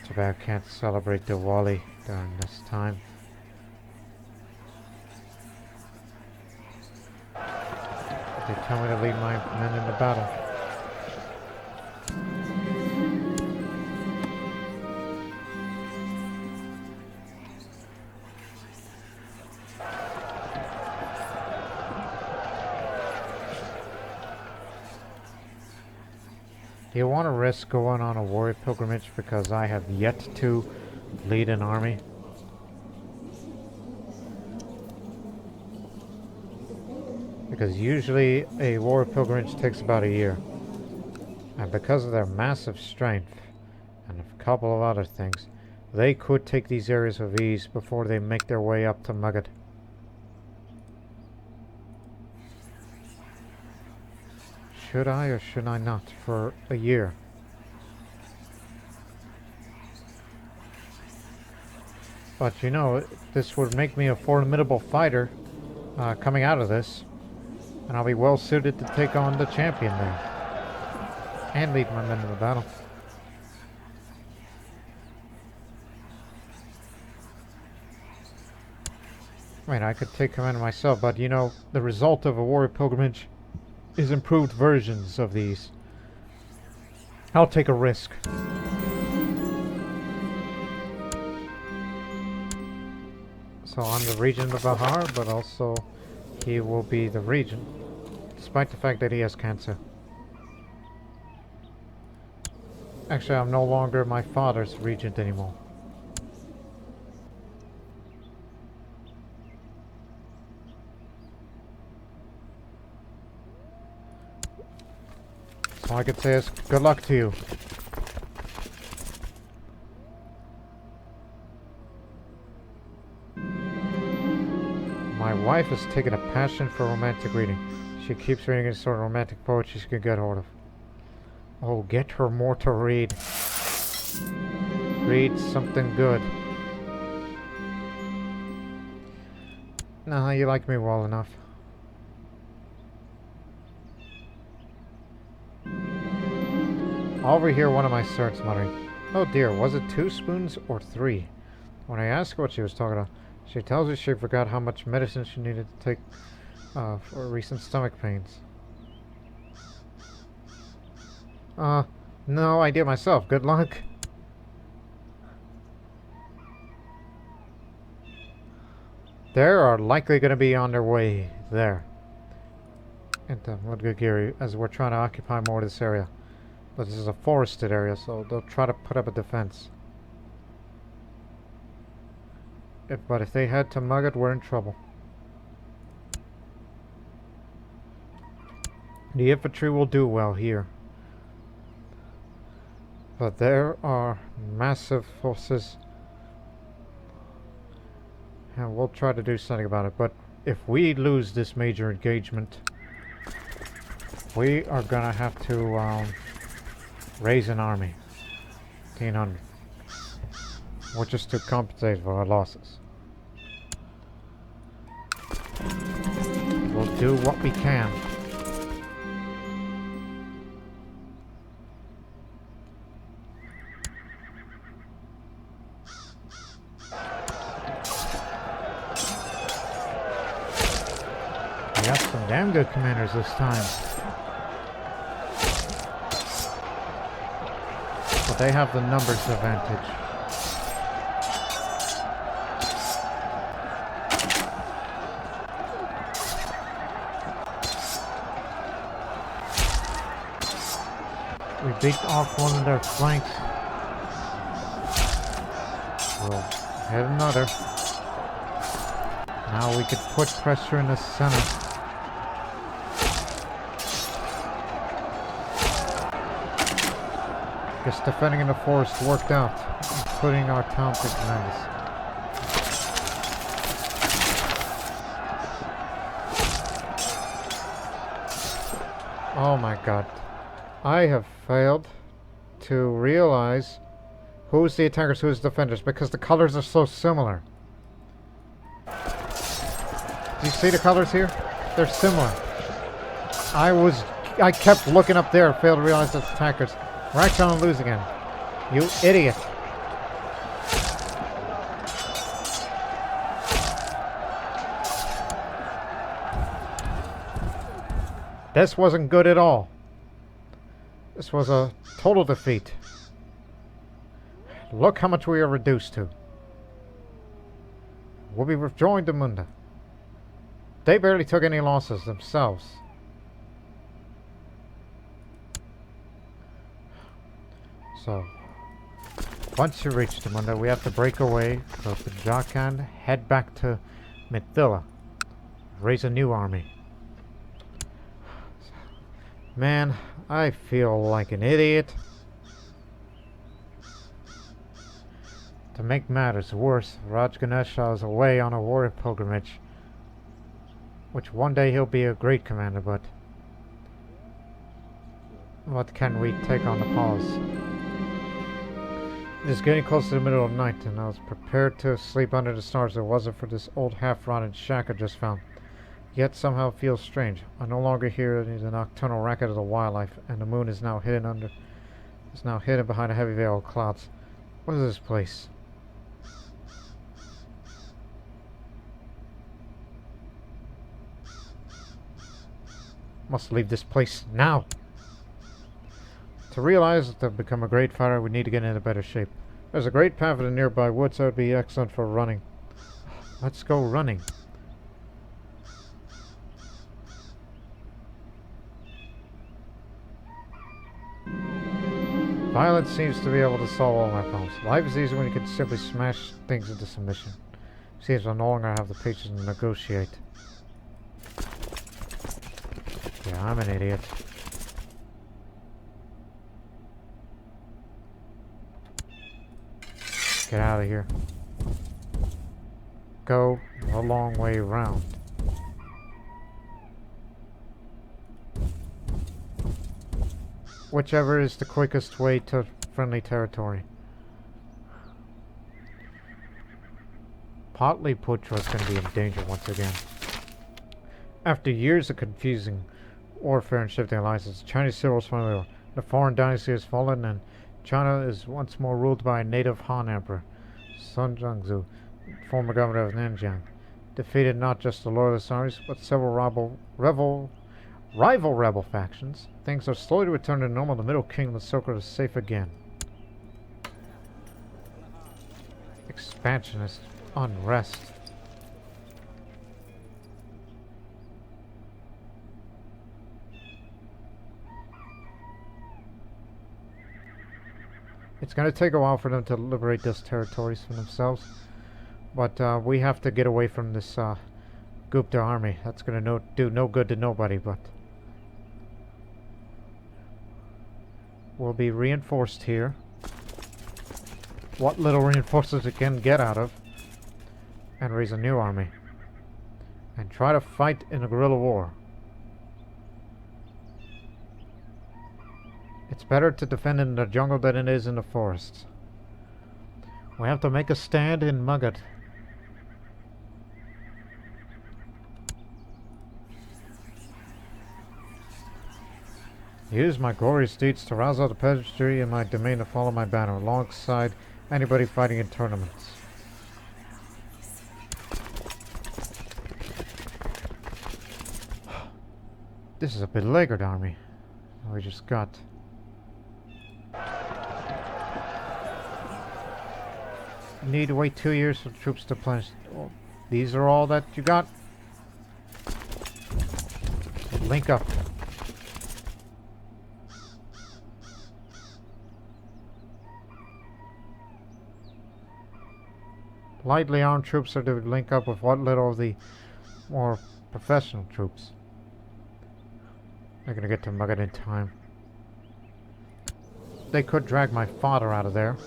Too bad I can't celebrate Diwali during this time. They tell me to lead my men into battle. Do you want to risk going on a warrior pilgrimage because I have yet to lead an army? Because usually a warrior pilgrimage takes about a year. And because of their massive strength and a couple of other things, they could take these areas with ease before they make their way up to Magad. Should I or should I not for a year? But you know, this would make me a formidable fighter coming out of this, and I'll be well suited to take on the champion there and lead my men in the battle. I mean, I could take command of myself, but you know, the result of a warrior pilgrimage is improved versions of these. I'll take a risk. So I'm the regent of Bihar, but also he will be the regent, despite the fact that he has cancer. Actually, I'm no longer my father's regent anymore. All I could say is good luck to you. My wife has taken a passion for romantic reading. She keeps reading any sort of romantic poetry she can get hold of. Oh, get her more to read. Read something good. Nah, you like me well enough. I'll overhear one of my servants muttering, "Oh dear, was it 2 spoons or 3? When I asked her what she was talking about, she tells me she forgot how much medicine she needed to take for recent stomach pains. No idea myself. Good luck." They are likely going to be on their way there. Into Mudgagiri, as we're trying to occupy more of this area. But this is a forested area, so they'll try to put up a defense. But if they head to Mugad, we're in trouble. The infantry will do well here. But there are massive forces. And we'll try to do something about it. But if we lose this major engagement, we are gonna have to raise an army. 1,500. Which is to compensate for our losses. We'll do what we can. We got some damn good commanders this time. But they have the numbers advantage. We beat off one of their flanks. We'll hit another. Now we could put pressure in the center. Guess defending in the forest worked out, including our talented commanders. Oh my god. I have failed to realize who's the attackers, who's the defenders, because the colors are so similar. Do you see the colors here? They're similar. I kept looking up there, failed to realize that's attackers. We're actually on lose again. You idiot. This wasn't good at all. This was a total defeat. Look how much we are reduced to. We'll be withdrawing to Munda. They barely took any losses themselves. So, once you reach the Munda, we have to break away, go to Jharkhand, head back to Mithila, raise a new army. Man, I feel like an idiot. To make matters worse, Rajaganesha is away on a warrior pilgrimage, which one day he'll be a great commander, but what can we take on the pause? It is getting close to the middle of the night, and I was prepared to sleep under the stars if it wasn't for this old half-rotted shack I just found. Yet somehow feels strange. I no longer hear the nocturnal racket of the wildlife, and the moon is now hidden behind a heavy veil of clouds. What is this place? Must leave this place now. To realize that I've become a great fighter, we need to get into better shape. There's a great path in the nearby woods that would be excellent for running. Let's go running. Violence seems to be able to solve all my problems. Life is easy when you can simply smash things into submission. Seems I no longer have the patience to negotiate. Yeah, I'm an idiot. Get out of here. Go a long way around. Whichever is the quickest way to friendly territory. Pataliputra is going to be in danger once again. After years of confusing warfare and shifting alliances, Chinese civil war is finally over. The foreign dynasty has fallen and China is once more ruled by a native Han emperor, Sun Zhangzu, former governor of Nanjiang. Defeated not just the loyalist armies, but several rival rebel factions. Things are slowly returning to normal. The Middle Kingdom of Silk is safe again. Expansionist unrest. It's going to take a while for them to liberate those territories for themselves, but we have to get away from this Gupta army. That's going to do no good to nobody, but we'll be reinforced here. What little reinforcements we can get out of, and raise a new army, and try to fight in a guerrilla war. It's better to defend in the jungle than it is in the forests. We have to make a stand in Magad. Use my glorious deeds to rouse out the peasantry in my domain to follow my banner, alongside anybody fighting in tournaments. This is a beleaguered army we just got. Need to wait 2 years for troops to replenish. Oh, these are all that you got? Link up. Lightly armed troops are to link up with what little of the more professional troops. They're gonna get to Magad in time. They could drag my father out of there.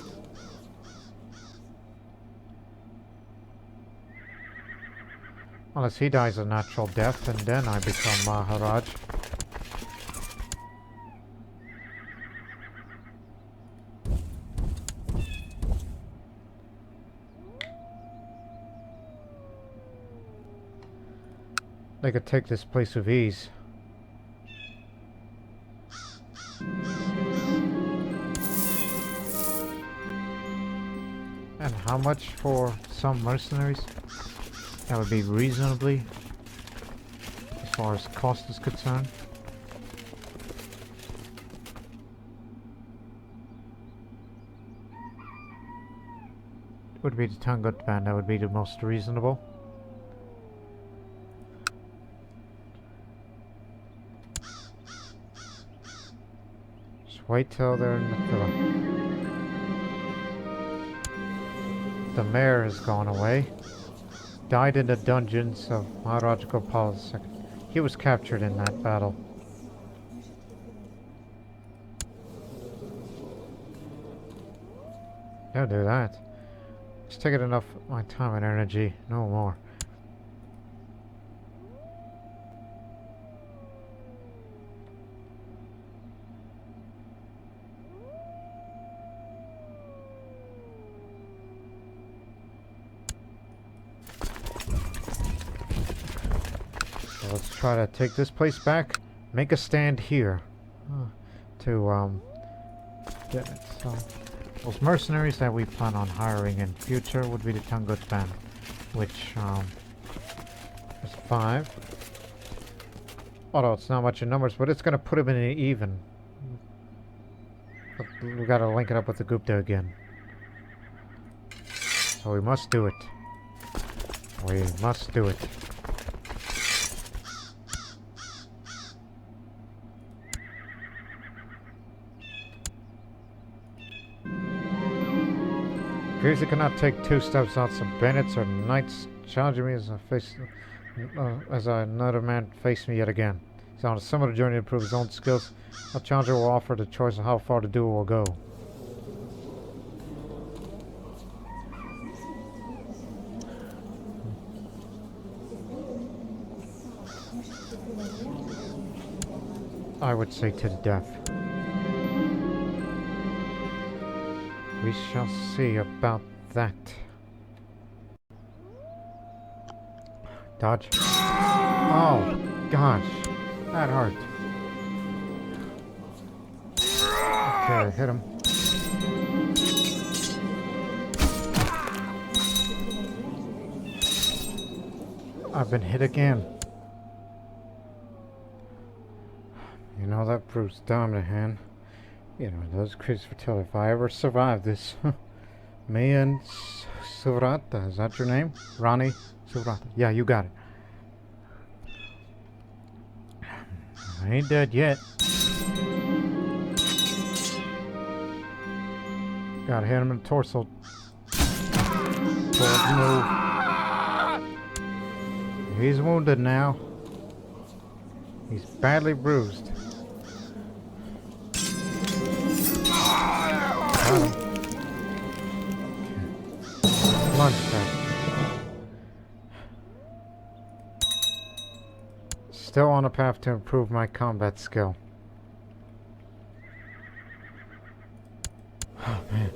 Unless he dies a natural death, and then I become Maharaj. They could take this place with ease. And how much for some mercenaries? That would be reasonably, as far as cost is concerned. Would be the Tangut band, that would be the most reasonable. Just wait till they're in the villa. The mayor has gone away. Died in the dungeons of Maharaja Gopal II. He was captured in that battle. Don't do that. It's taken enough of my time and energy. No more. try to take this place back. Make a stand here to get it. So those mercenaries that we plan on hiring in future would be the Tangut band, which is 5. Although it's not much in numbers, but it's going to put him in an even. But we got to link it up with the Gupta again. So we must do it. We must do it. Appears he cannot take 2 steps out. Some bandits or knights challenging me as another man faced me yet again. He's on a similar journey to improve his own skills. A challenger will offer the choice of how far the duel will go. I would say to the death. We shall see about that. Dodge. Oh, gosh. That hurt. Okay, hit him. I've been hit again. You know, that proves dominant hand. You know, those creatures fertility. If I ever survive this. Me and Suvrata, is that your name? Rani Suvrata. Yeah, you got it. I ain't dead yet. Gotta hit him in the torso. Move. He's wounded now. He's badly bruised. Got him. Lunge back. Still on a path to improve my combat skill. Oh man.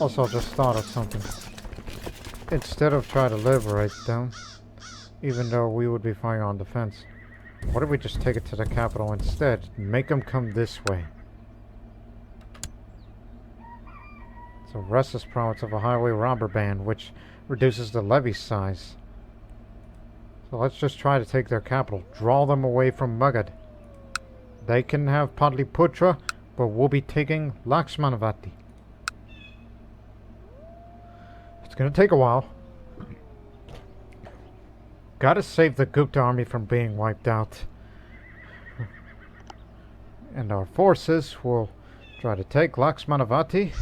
Also, I just thought of something. Instead of trying to liberate them, even though we would be firing on defense, what if we just take it to the capital instead? Make them come this way. It's a restless province of a highway robber band, which reduces the levy size. So let's just try to take their capital. Draw them away from Magad. They can have Pataliputra, but we'll be taking Lakshmanavati. It's gonna take a while. Gotta save the Gupta army from being wiped out. And our forces will try to take Lakshmanavati.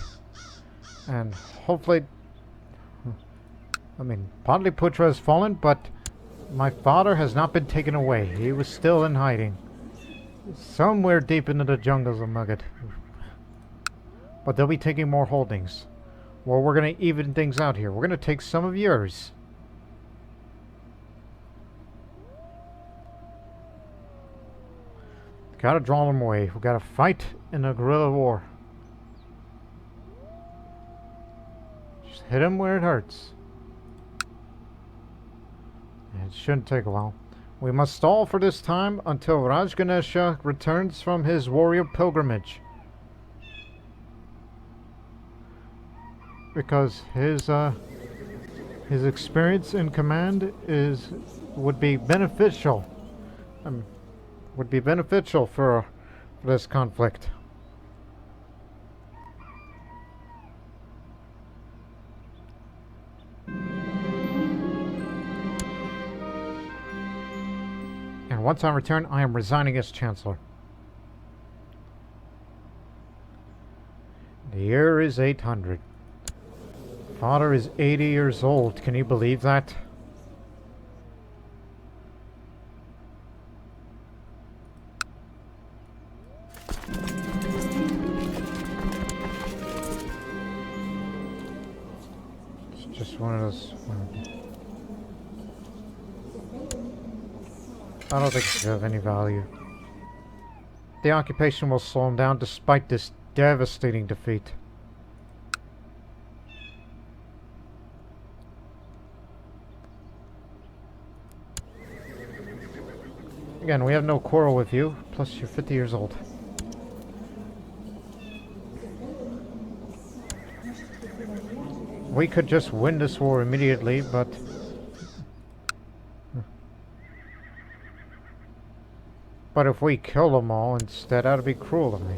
And hopefully... I mean, Pataliputra has fallen, but my father has not been taken away. He was still in hiding. Somewhere deep into the jungles of Magad. But they'll be taking more holdings. Well, we're going to even things out here. We're going to take some of yours. Gotta draw them away. We gotta fight in a guerrilla war. Just hit them where it hurts. It shouldn't take a while. We must stall for this time until Rajaganesha returns from his warrior pilgrimage. Because his experience in command would be beneficial. Would be beneficial for this conflict. And once I return, I am resigning as Chancellor. The year is 800. Father is 80 years old. Can you believe that? It's just one of those... I don't think it's of any value. The occupation will slow him down despite this devastating defeat. Again, we have no quarrel with you, plus you're 50 years old. We could just win this war immediately, but... But if we kill them all instead, that'd be cruel of me.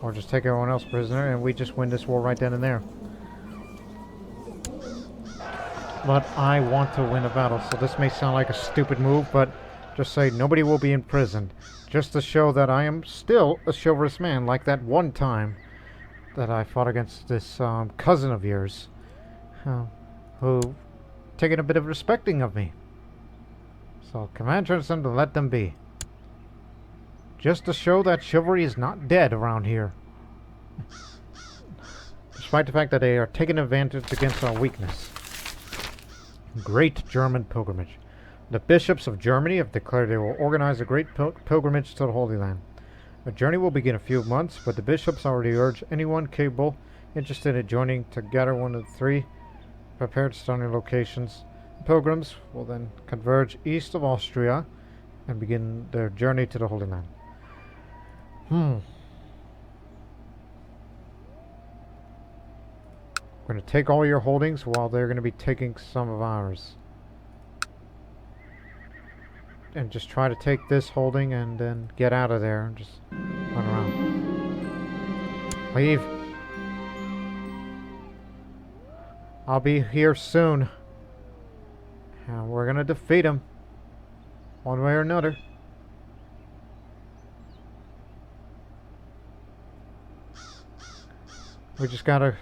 Or just take everyone else prisoner and we just win this war right then and there. But I want to win a battle, so this may sound like a stupid move, but just say nobody will be imprisoned. Just to show that I am still a chivalrous man, like that one time that I fought against this cousin of yours, who taken a bit of respecting of me. So command Tristan to let them be. Just to show that chivalry is not dead around here. Despite the fact that they are taking advantage against our weakness. Great German pilgrimage. The bishops of Germany have declared they will organize a great pilgrimage to the Holy Land. A journey will begin in a few months, but the bishops already urge anyone capable, interested in joining, to gather one of the 3 prepared starting locations. Pilgrims will then converge east of Austria and begin their journey to the Holy Land. We're going to take all your holdings while they're going to be taking some of ours. And just try to take this holding and then get out of there and just run around. Leave. I'll be here soon. And we're going to defeat him. One way or another. We just gotta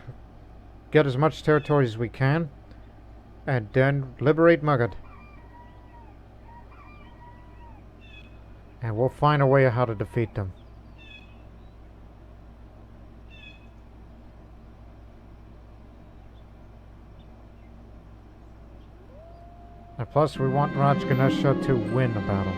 get as much territory as we can. And then liberate Magad. And we'll find a way of how to defeat them. And plus, we want Rajaganesha to win the battle.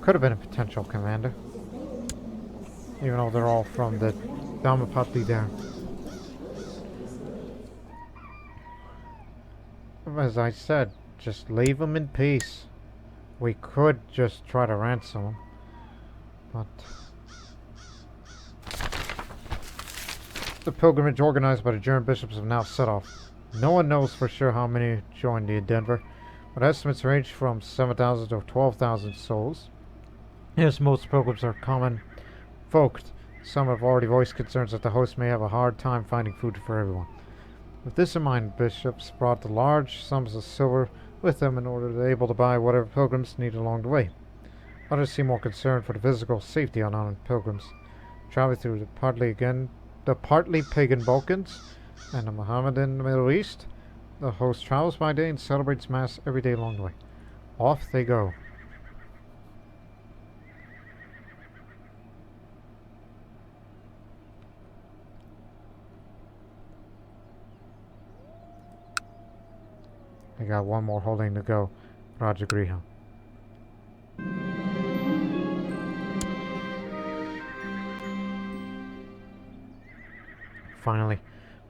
Could have been a potential commander. Even though they're all from the Dhamapati there. As I said, just leave them in peace. We could just try to ransom them. But... the pilgrimage organized by the German bishops have now set off. No one knows for sure how many joined the endeavor, but estimates range from 7,000 to 12,000 souls. Yes, most pilgrims are common folk. Some have already voiced concerns that the host may have a hard time finding food for everyone. With this in mind, bishops brought the large sums of silver with them in order to be able to buy whatever pilgrims needed along the way. Others seem more concerned for the physical safety of unarmed pilgrims. Traveling through the partly pagan Balkans and the Mohammedan Middle East, the host travels by day and celebrates Mass every day along the way. Off they go. I got one more holding to go. Rajagriha. Finally,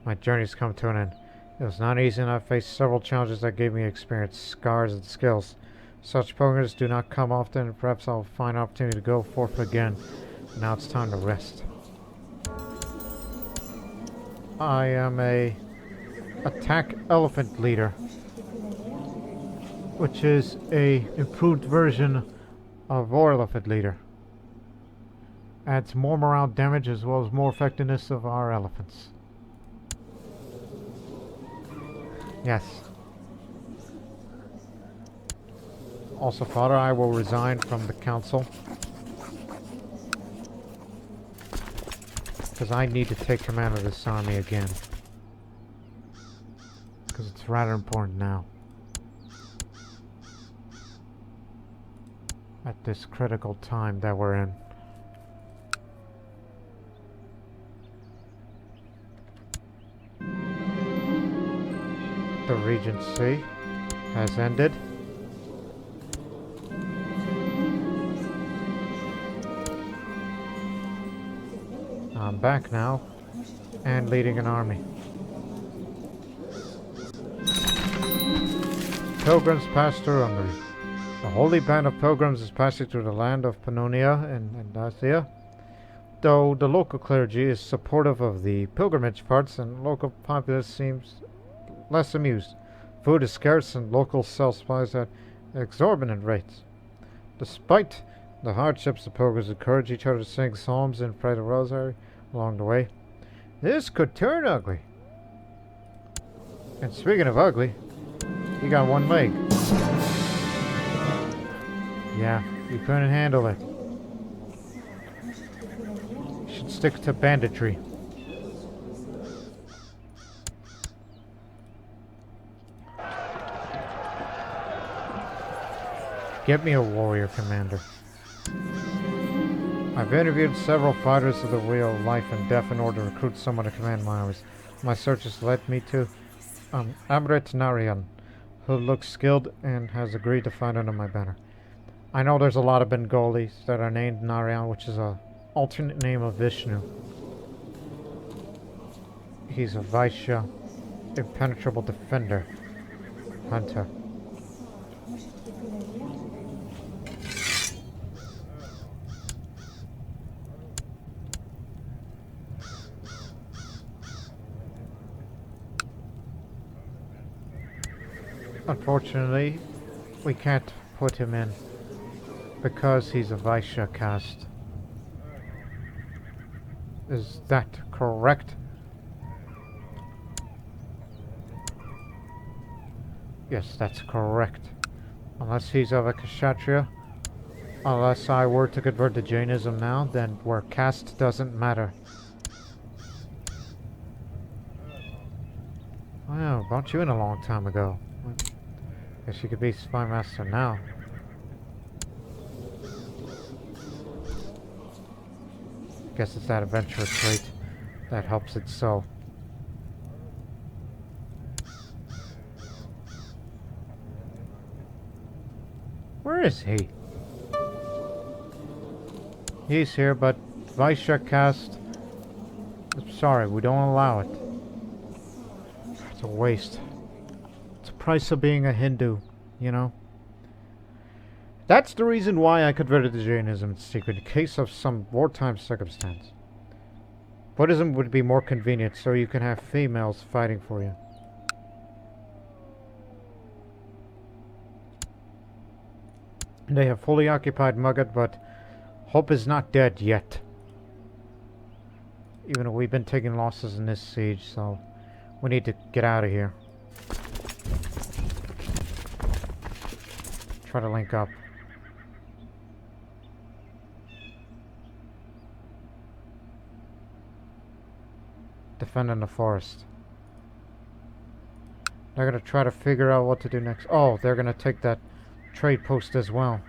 my journey's come to an end. It was not easy, and I faced several challenges that gave me experience, scars, and skills. Such pilgrims do not come often, and perhaps I'll find an opportunity to go forth again. Now it's time to rest. I am a attack elephant leader, which is a improved version of War Elephant Leader. Adds more morale damage as well as more effectiveness of our elephants. Yes. Also, Father, I will resign from the council. Because I need to take command of this army again. Because it's rather important now. At this critical time that we're in. The Regency has ended. I'm back now. and leading an army. Pilgrims pass through Hungary. The holy band of pilgrims is passing through the land of Pannonia and Dacia. Though the local clergy is supportive of the pilgrimage parts, and local populace seems less amused. Food is scarce and locals sell supplies at exorbitant rates. Despite the hardships, the pilgrims encourage each other to sing psalms and pray the rosary along the way. This could turn ugly. And speaking of ugly, he got one leg. Yeah, you couldn't handle it. You should stick to banditry. Get me a warrior commander. I've interviewed several fighters of the wheel of life and death in order to recruit someone to command my armies. My search has led me to Amrit Narayan, who looks skilled and has agreed to fight under my banner. I know there's a lot of Bengalis that are named Narayan, which is an alternate name of Vishnu. He's a Vaishya, impenetrable defender, hunter. Unfortunately, we can't put him in because he's a Vaishya caste. Is that correct? Yes, that's correct. Unless he's of a Kshatriya. Unless I were to convert to Jainism now, then where caste doesn't matter. Wow, brought you in a long time ago. Guess you could be Spy Master now. Guess it's that adventurous trait that helps it so. Where is he? He's here, but Vaishya caste. I'm sorry, we don't allow it. It's a waste. It's the price of being a Hindu, you know? That's the reason why I converted to Jainism in secret, in case of some wartime circumstance. Buddhism would be more convenient, so you can have females fighting for you. They have fully occupied Magad, but hope is not dead yet. Even though we've been taking losses in this siege, so we need to get out of here. Try to link up. Defend in the forest. They're gonna try to figure out what to do next. Oh, they're gonna take that trade post as well.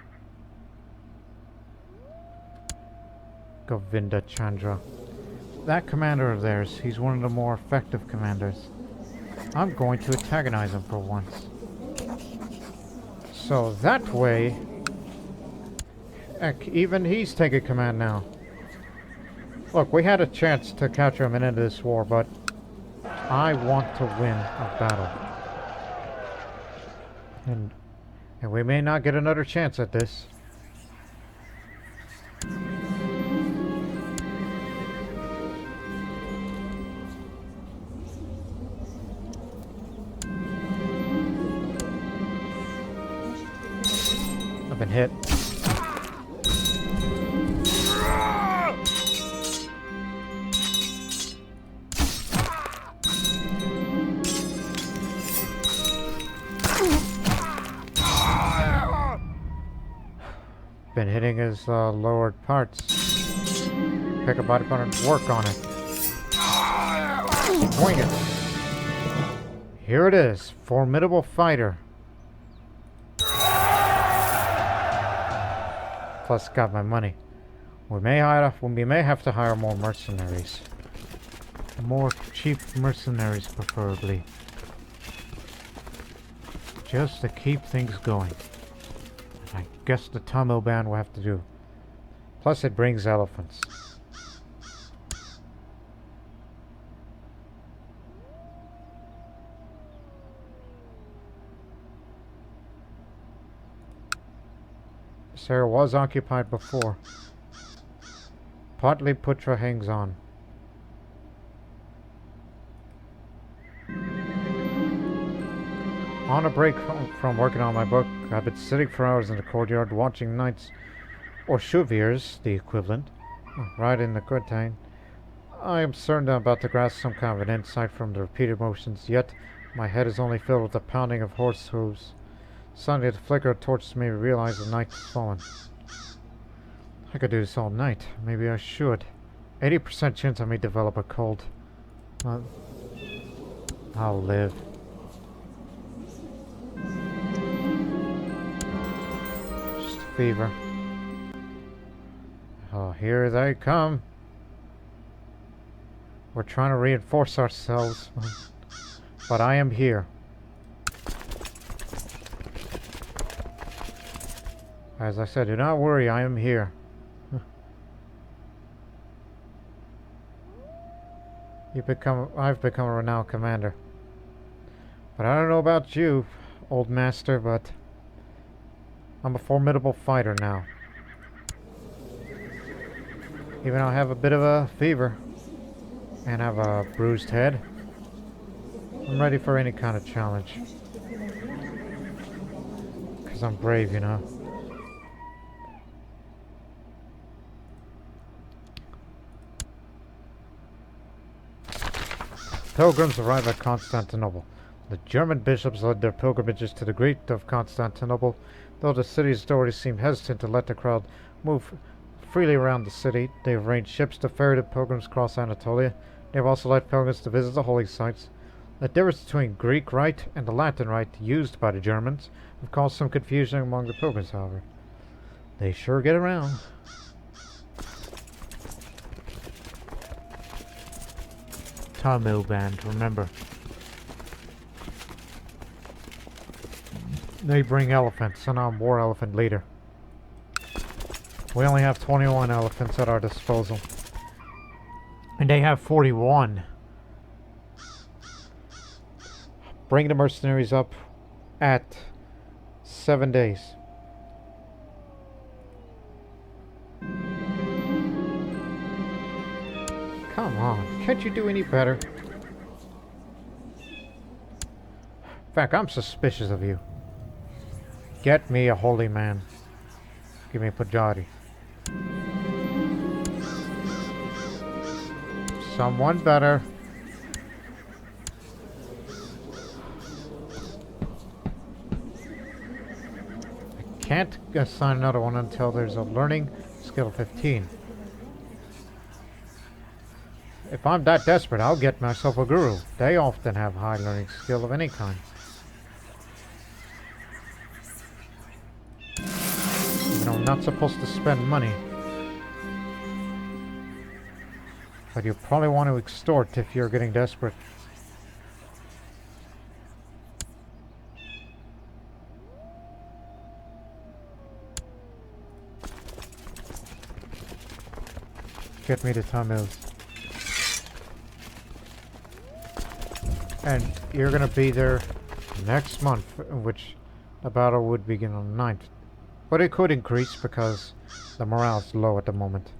Govinda Chandra. That commander of theirs, he's one of the more effective commanders. I'm going to antagonize him for once. So that way, heck, even he's taking command now. Look, we had a chance to capture him and end this war, but I want to win a battle. And we may not get another chance at this. I've been hit. Been hitting his lowered parts. Pick a body part and work on it. Swing it. Here it is. Formidable fighter. Plus got my money. We may have to hire more mercenaries. More cheap mercenaries preferably. Just to keep things going. I guess the Tamil band will have to do. Plus it brings elephants. This area was occupied before. Pataliputra hangs on. On a break from working on my book, I've been sitting for hours in the courtyard watching knights, or Shuvirs, the equivalent, ride in the curtain. I am certain I'm about to grasp some kind of an insight from the repeated motions, yet my head is only filled with the pounding of horse hooves. Suddenly the flicker of torches made me realize the night has fallen. I could do this all night. Maybe I should. 80% chance I may develop a cold. I'll live. Just a fever. Oh, here they come. We're trying to reinforce ourselves. But I am here. As I said, do not worry, I am here. I've become a renowned commander. But I don't know about you, old master, but I'm a formidable fighter now. Even though I have a bit of a fever and have a bruised head, I'm ready for any kind of challenge. Because I'm brave, you know. Pilgrims arrive at Constantinople. The German bishops led their pilgrimages to the Greek of Constantinople. Though the city's authorities seem hesitant to let the crowd move freely around the city, they have arranged ships to ferry the pilgrims across Anatolia. They have also led pilgrims to visit the holy sites. The difference between Greek rite and the Latin rite used by the Germans have caused some confusion among the pilgrims, however. They sure get around. Tamil band, remember. They bring elephants, and I'm war elephant leader. We only have 21 elephants at our disposal. And they have 41. Bring the mercenaries up at 7 days. Come on, can't you do any better? In fact, I'm suspicious of you. Get me a holy man. Give me a Pujari. Someone better. I can't assign another one until there's a learning skill 15. If I'm that desperate, I'll get myself a guru. They often have high learning skill of any kind. You know, I'm not supposed to spend money. But you probably want to extort if you're getting desperate. Get me to Tamils. And you're gonna be there next month, which the battle would begin on the 9th. But it could increase because the morale's low at the moment.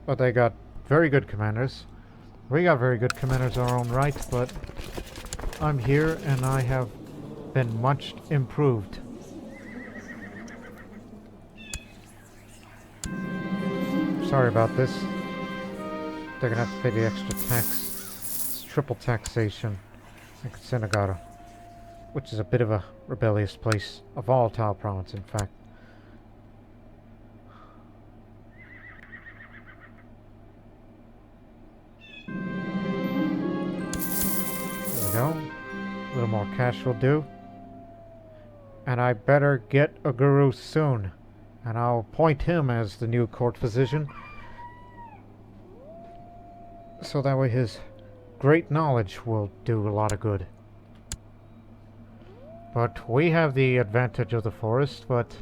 But they got very good commanders. We got very good commanders in our own right, but I'm here and I have been much improved. Sorry about this. They're gonna have to pay the extra tax. It's triple taxation. Like Senegara, which is a bit of a rebellious place. A volatile province, in fact. There we go. A little more cash will do. And I better get a guru soon. And I'll appoint him as the new court physician. So that way his great knowledge will do a lot of good. But we have the advantage of the forest, but...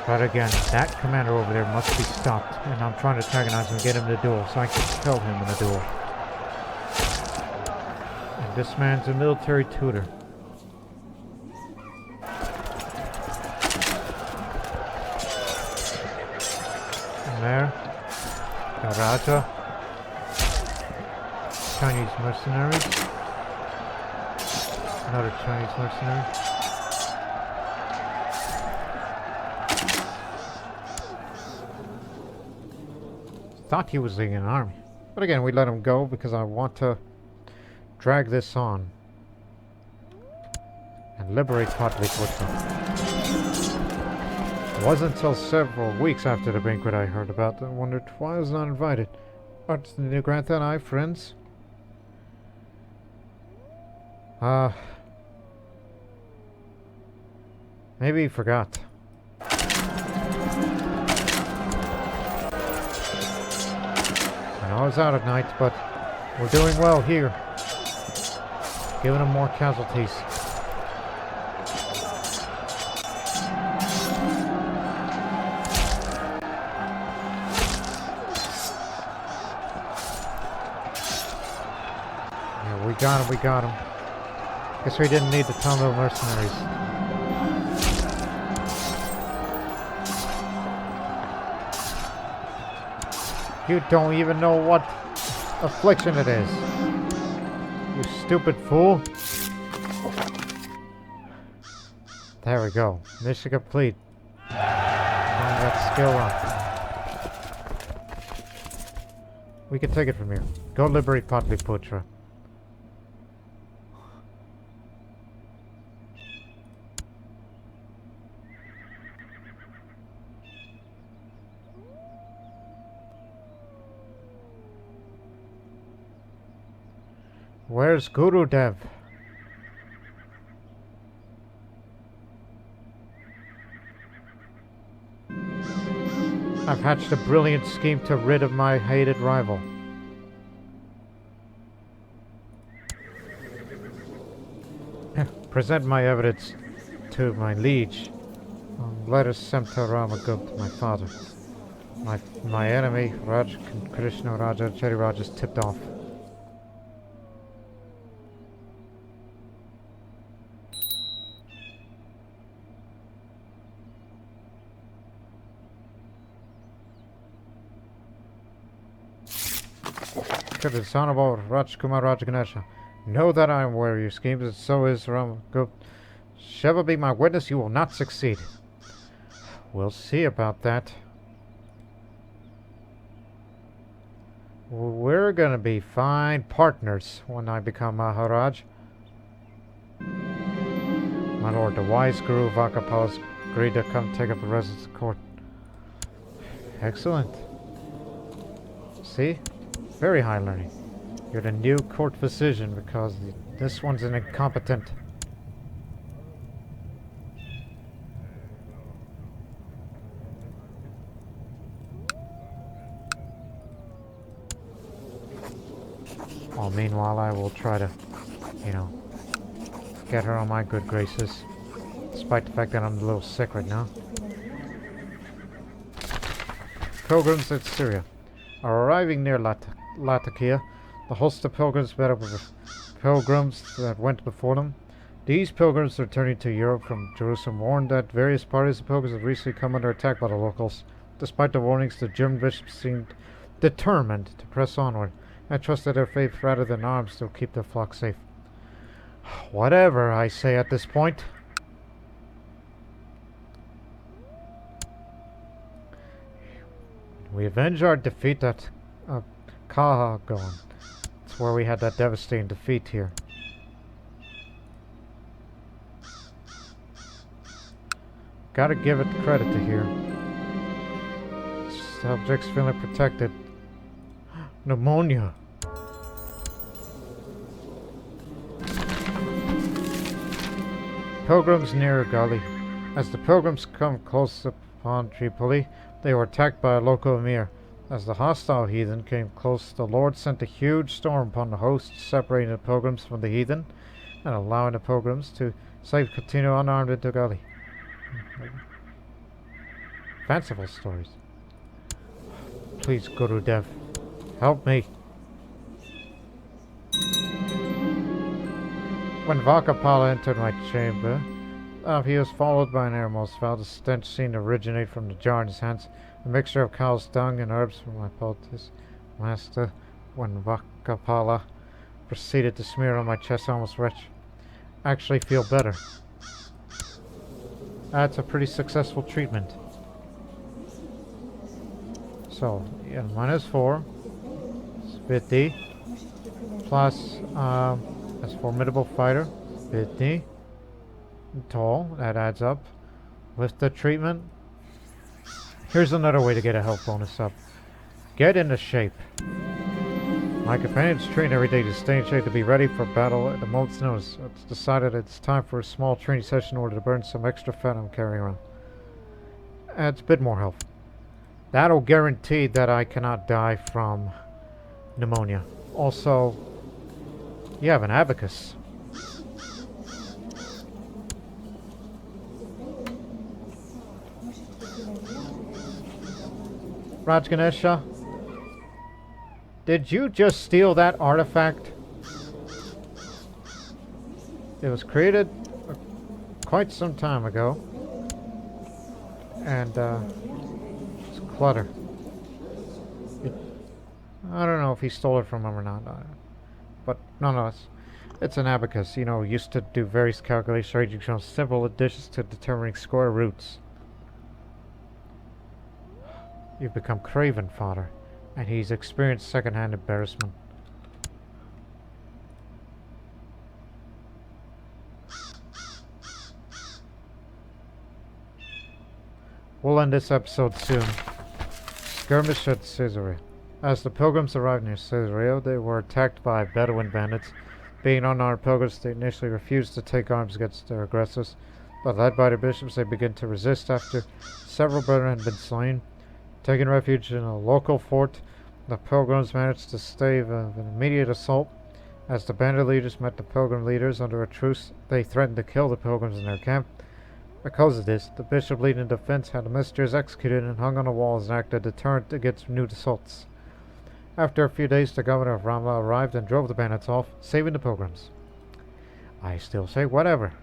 But again, that commander over there must be stopped. And I'm trying to antagonize him and get him to duel so I can kill him in a duel. This man's a military tutor. And there, the Raja. Chinese mercenaries. Another Chinese mercenary. Thought he was leading an army. But again, we let him go because I want to drag this on and liberate Pataliputra. It wasn't until several weeks after the banquet I heard about it and wondered why I was not invited. Did you grant that eye, friends? Maybe he forgot. I know it's out at night, but we're doing well here. Giving them more casualties. Yeah, we got him. Guess we didn't need the Tamil mercenaries. You don't even know what affliction it is. You stupid fool. There we go. Mission complete. Find that skill up. We can take it from here. Go liberate Pataliputra. Where's Gurudev? I've hatched a brilliant scheme to rid of my hated rival. Present my evidence to my liege. Letter sent to Ramagupta, my father. My enemy, Krishna Raja Cedi Raj, is tipped off. To the son of Rajaganesha, know that I am aware of your schemes, and so is Ramagupta. Shall be my witness, you will not succeed. We'll see about that. We're gonna be fine partners when I become Maharaj. My lord, the wise Guru Vakapal has agreed to come take up a residence in court. Excellent. See? Very high learning. You're the new court physician because this one's an incompetent. Well, meanwhile, I will try to, get her on my good graces. Despite the fact that I'm a little sick right now. Pilgrims in Syria are arriving near Latakia. The host of pilgrims met up with pilgrims that went before them. These pilgrims returning to Europe from Jerusalem warned that various parties of pilgrims had recently come under attack by the locals. Despite the warnings, the German bishops seemed determined to press onward. I trust that their faith rather than arms will keep their flock safe. Whatever, I say at this point. We avenge our defeat at Kahagon. That's where we had that devastating defeat here. Gotta give it credit to here. Subjects feeling protected. Pneumonia. Pilgrims near Gali. As the pilgrims come close upon Tripoli, they were attacked by a local emir. As the hostile heathen came close, the Lord sent a huge storm upon the host, separating the pilgrims from the heathen and allowing the pilgrims to continue unarmed into Gali. Fanciful stories. Please, Gurudev, help me. When Vakapala entered my chamber, he was followed by an airmost foul. The stench seemed to originate from the jar in his hands, a mixture of cow's dung and herbs from my poultice. Master, when Vakapala proceeded to smear on my chest, I almost actually feel better. That's a pretty successful treatment. So, yeah, -4. It's 50. Plus, as formidable fighter, 50. Tall, that adds up. With the treatment, here's another way to get a health bonus up. Get into shape. My companions train every day to stay in shape to be ready for battle at the moment's notice. It's decided it's time for a small training session in order to burn some extra fat I'm carrying around. Adds a bit more health. That'll guarantee that I cannot die from pneumonia. Also, you have an abacus. Rajaganesha, did you just steal that artifact? It was created quite some time ago, and it's clutter. I don't know if he stole it from him or not, but nonetheless, it's an abacus. You know, used to do various calculations ranging from simple additions to determining square roots. You've become craven fodder, and he's experienced second-hand embarrassment. We'll end this episode soon. Skirmish at Caesarea. As the pilgrims arrived near Caesarea, they were attacked by Bedouin bandits. Being unarmed pilgrims, they initially refused to take arms against their aggressors, but led by their bishops, they began to resist after several brethren had been slain. Taking refuge in a local fort, the pilgrims managed to stave an immediate assault. As the bandit leaders met the pilgrim leaders under a truce, they threatened to kill the pilgrims in their camp. Because of this, the bishop leading the defense had the messengers executed and hung on the wall as an act of deterrent against new assaults. After a few days, the governor of Ramla arrived and drove the bandits off, saving the pilgrims. I still say whatever.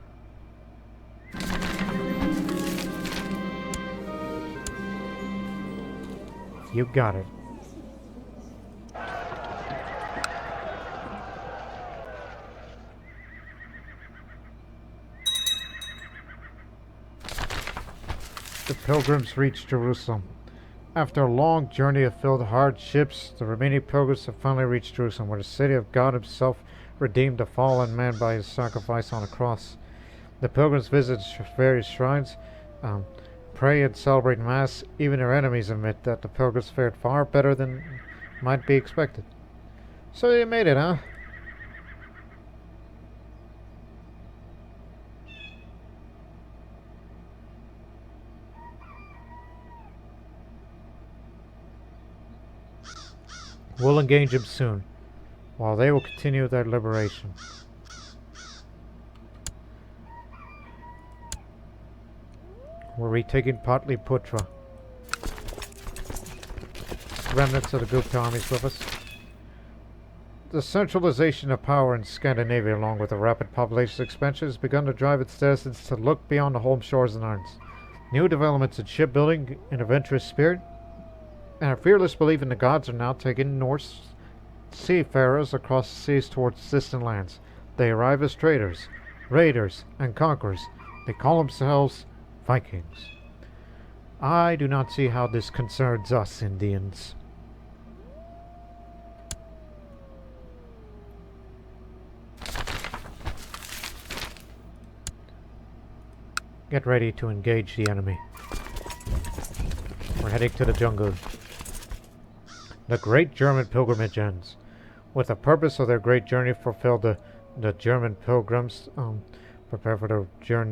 You got it. The pilgrims reached Jerusalem. After a long journey of filled hardships, the remaining pilgrims have finally reached Jerusalem, where the city of God himself redeemed a fallen man by his sacrifice on a cross. The pilgrims visit various shrines, pray and celebrate Mass. Even their enemies admit that the pilgrims fared far better than might be expected. So you made it, huh? We'll engage them soon, while they will continue their liberation. We're retaking Pataliputra. Remnants of the Gupta armies with us. The centralization of power in Scandinavia, along with the rapid population expansion, has begun to drive its citizens to look beyond the home shores and islands. New developments in shipbuilding, an adventurous spirit, and a fearless belief in the gods are now taking Norse seafarers across the seas towards distant lands. They arrive as traders, raiders, and conquerors. They call themselves Vikings. I do not see how this concerns us Indians. Get ready to engage the enemy. We're heading to the jungle. The great German pilgrimage ends. With the purpose of their great journey fulfilled, the German pilgrims prepare for their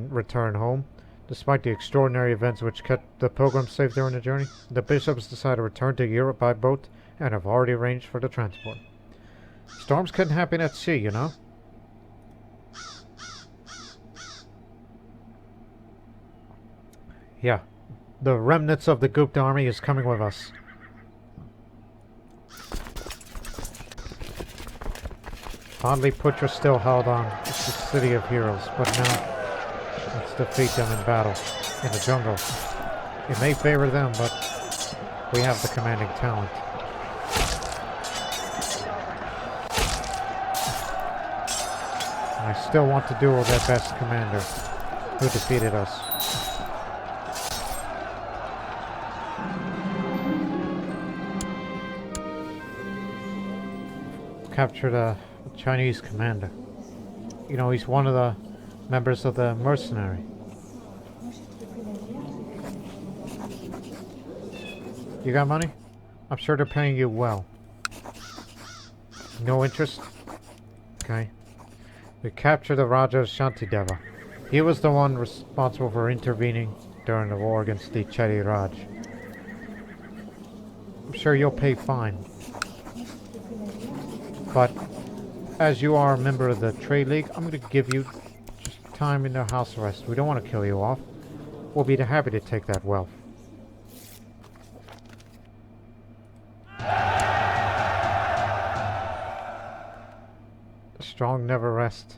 return home. Despite the extraordinary events which kept the pilgrims safe during the journey, the bishops decided to return to Europe by boat and have already arranged for the transport. Storms can happen at sea, you know. Yeah, the remnants of the Gupta army is coming with us. Pataliputra still held on. It's the city of heroes, but now let's defeat them in battle, in the jungle. It may favor them, but we have the commanding talent. And I still want to duel that best commander who defeated us. Captured a Chinese commander. You know, he's one of the members of the mercenary. You got money? I'm sure they're paying you well. No interest? Okay. We captured the Raja Shantideva. He was the one responsible for intervening during the war against the Cedi Raj. I'm sure you'll pay fine. But as you are a member of the Trade League, I'm going to give you just time in the house arrest. We don't want to kill you off. We'll be happy to take that wealth. The strong never rest.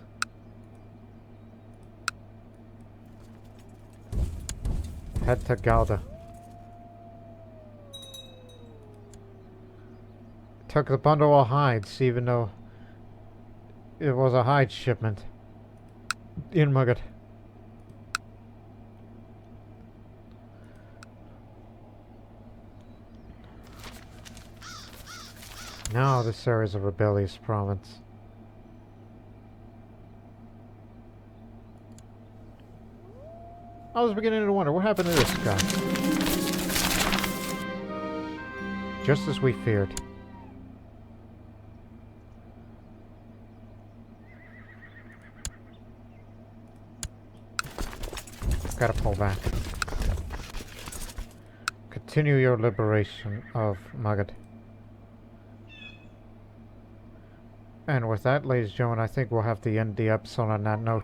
Head to Gouda. Took the bundle of hides, even though it was a hide shipment. In Mugget. Now this area is a rebellious province. I was beginning to wonder what happened to this guy. Just as we feared. Gotta pull back. Continue your liberation of Magad. And with that, ladies and gentlemen, I think we'll have to end the episode on that note.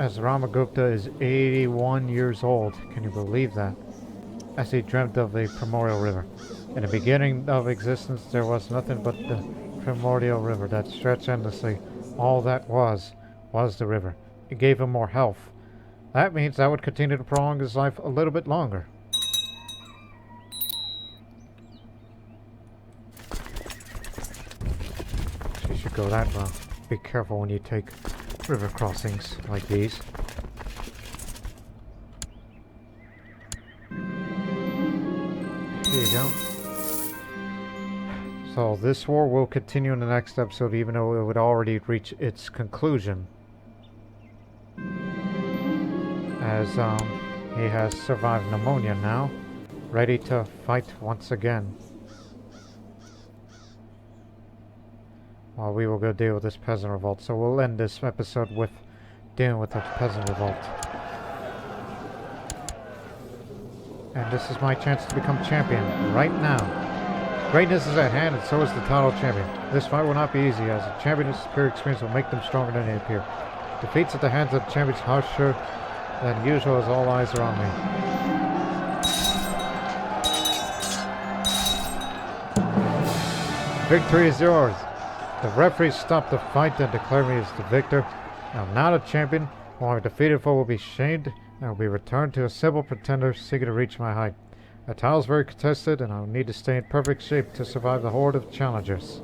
As Ramagupta is 81 years old. Can you believe that? As he dreamt of the primordial river. In the beginning of existence, there was nothing but the primordial river that stretched endlessly. All that was the river. It gave him more health. That means that would continue to prolong his life a little bit longer. So you should go that route. Be careful when you take river crossings like these. Here you go. So this war will continue in the next episode, even though it would already reach its conclusion. As he has survived pneumonia now, ready to fight once again. While we will go deal with this peasant revolt. So we'll end this episode with dealing with the peasant revolt. And this is my chance to become champion right now. Greatness is at hand, and so is the title of champion. This fight will not be easy, as the champion's superior experience will make them stronger than they appear. Defeats at the hands of the champion's harsher than usual, as all eyes are on me. Victory is yours. The referee stopped the fight and declared me as the victor. I am now the champion. While my defeated foe will be shamed and will be returned to a simple pretender seeking to reach my height. The title is very contested, and I will need to stay in perfect shape to survive the horde of challengers.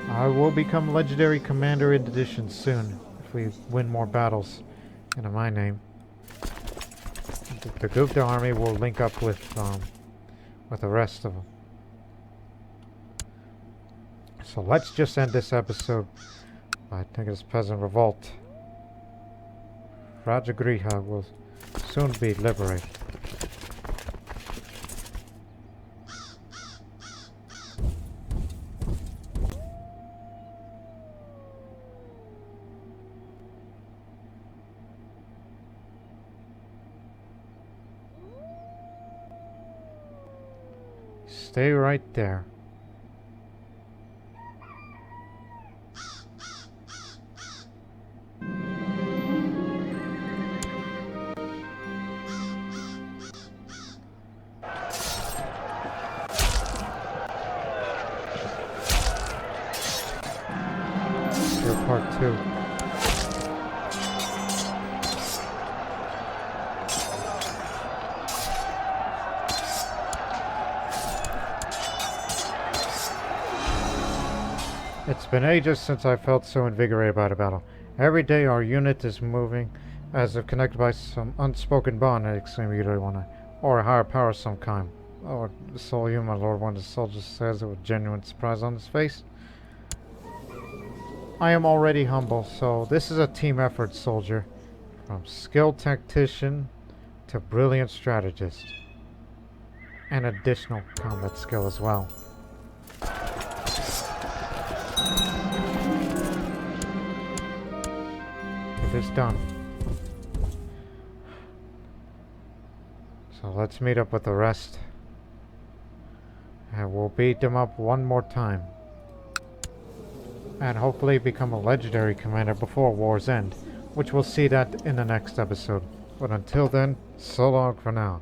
I will become legendary commander in addition soon, if we win more battles in my name. The Gupta army will link up with the rest of them. So let's just end this episode by taking this peasant revolt. Rajaganesha will soon be liberated. Stay right there. It's been ages since I felt so invigorated by the battle. Every day our unit is moving as if connected by some unspoken bond, I exclaim eagerly one night. Or a higher power of some kind. Oh, so you, my lord, one of the soldiers says it with genuine surprise on his face. I am already humble, so this is a team effort, soldier. From skilled tactician to brilliant strategist. And additional combat skill as well. It is done. So let's meet up with the rest. And we'll beat them up one more time. And hopefully become a legendary commander before war's end. Which we'll see that in the next episode. But until then, so long for now.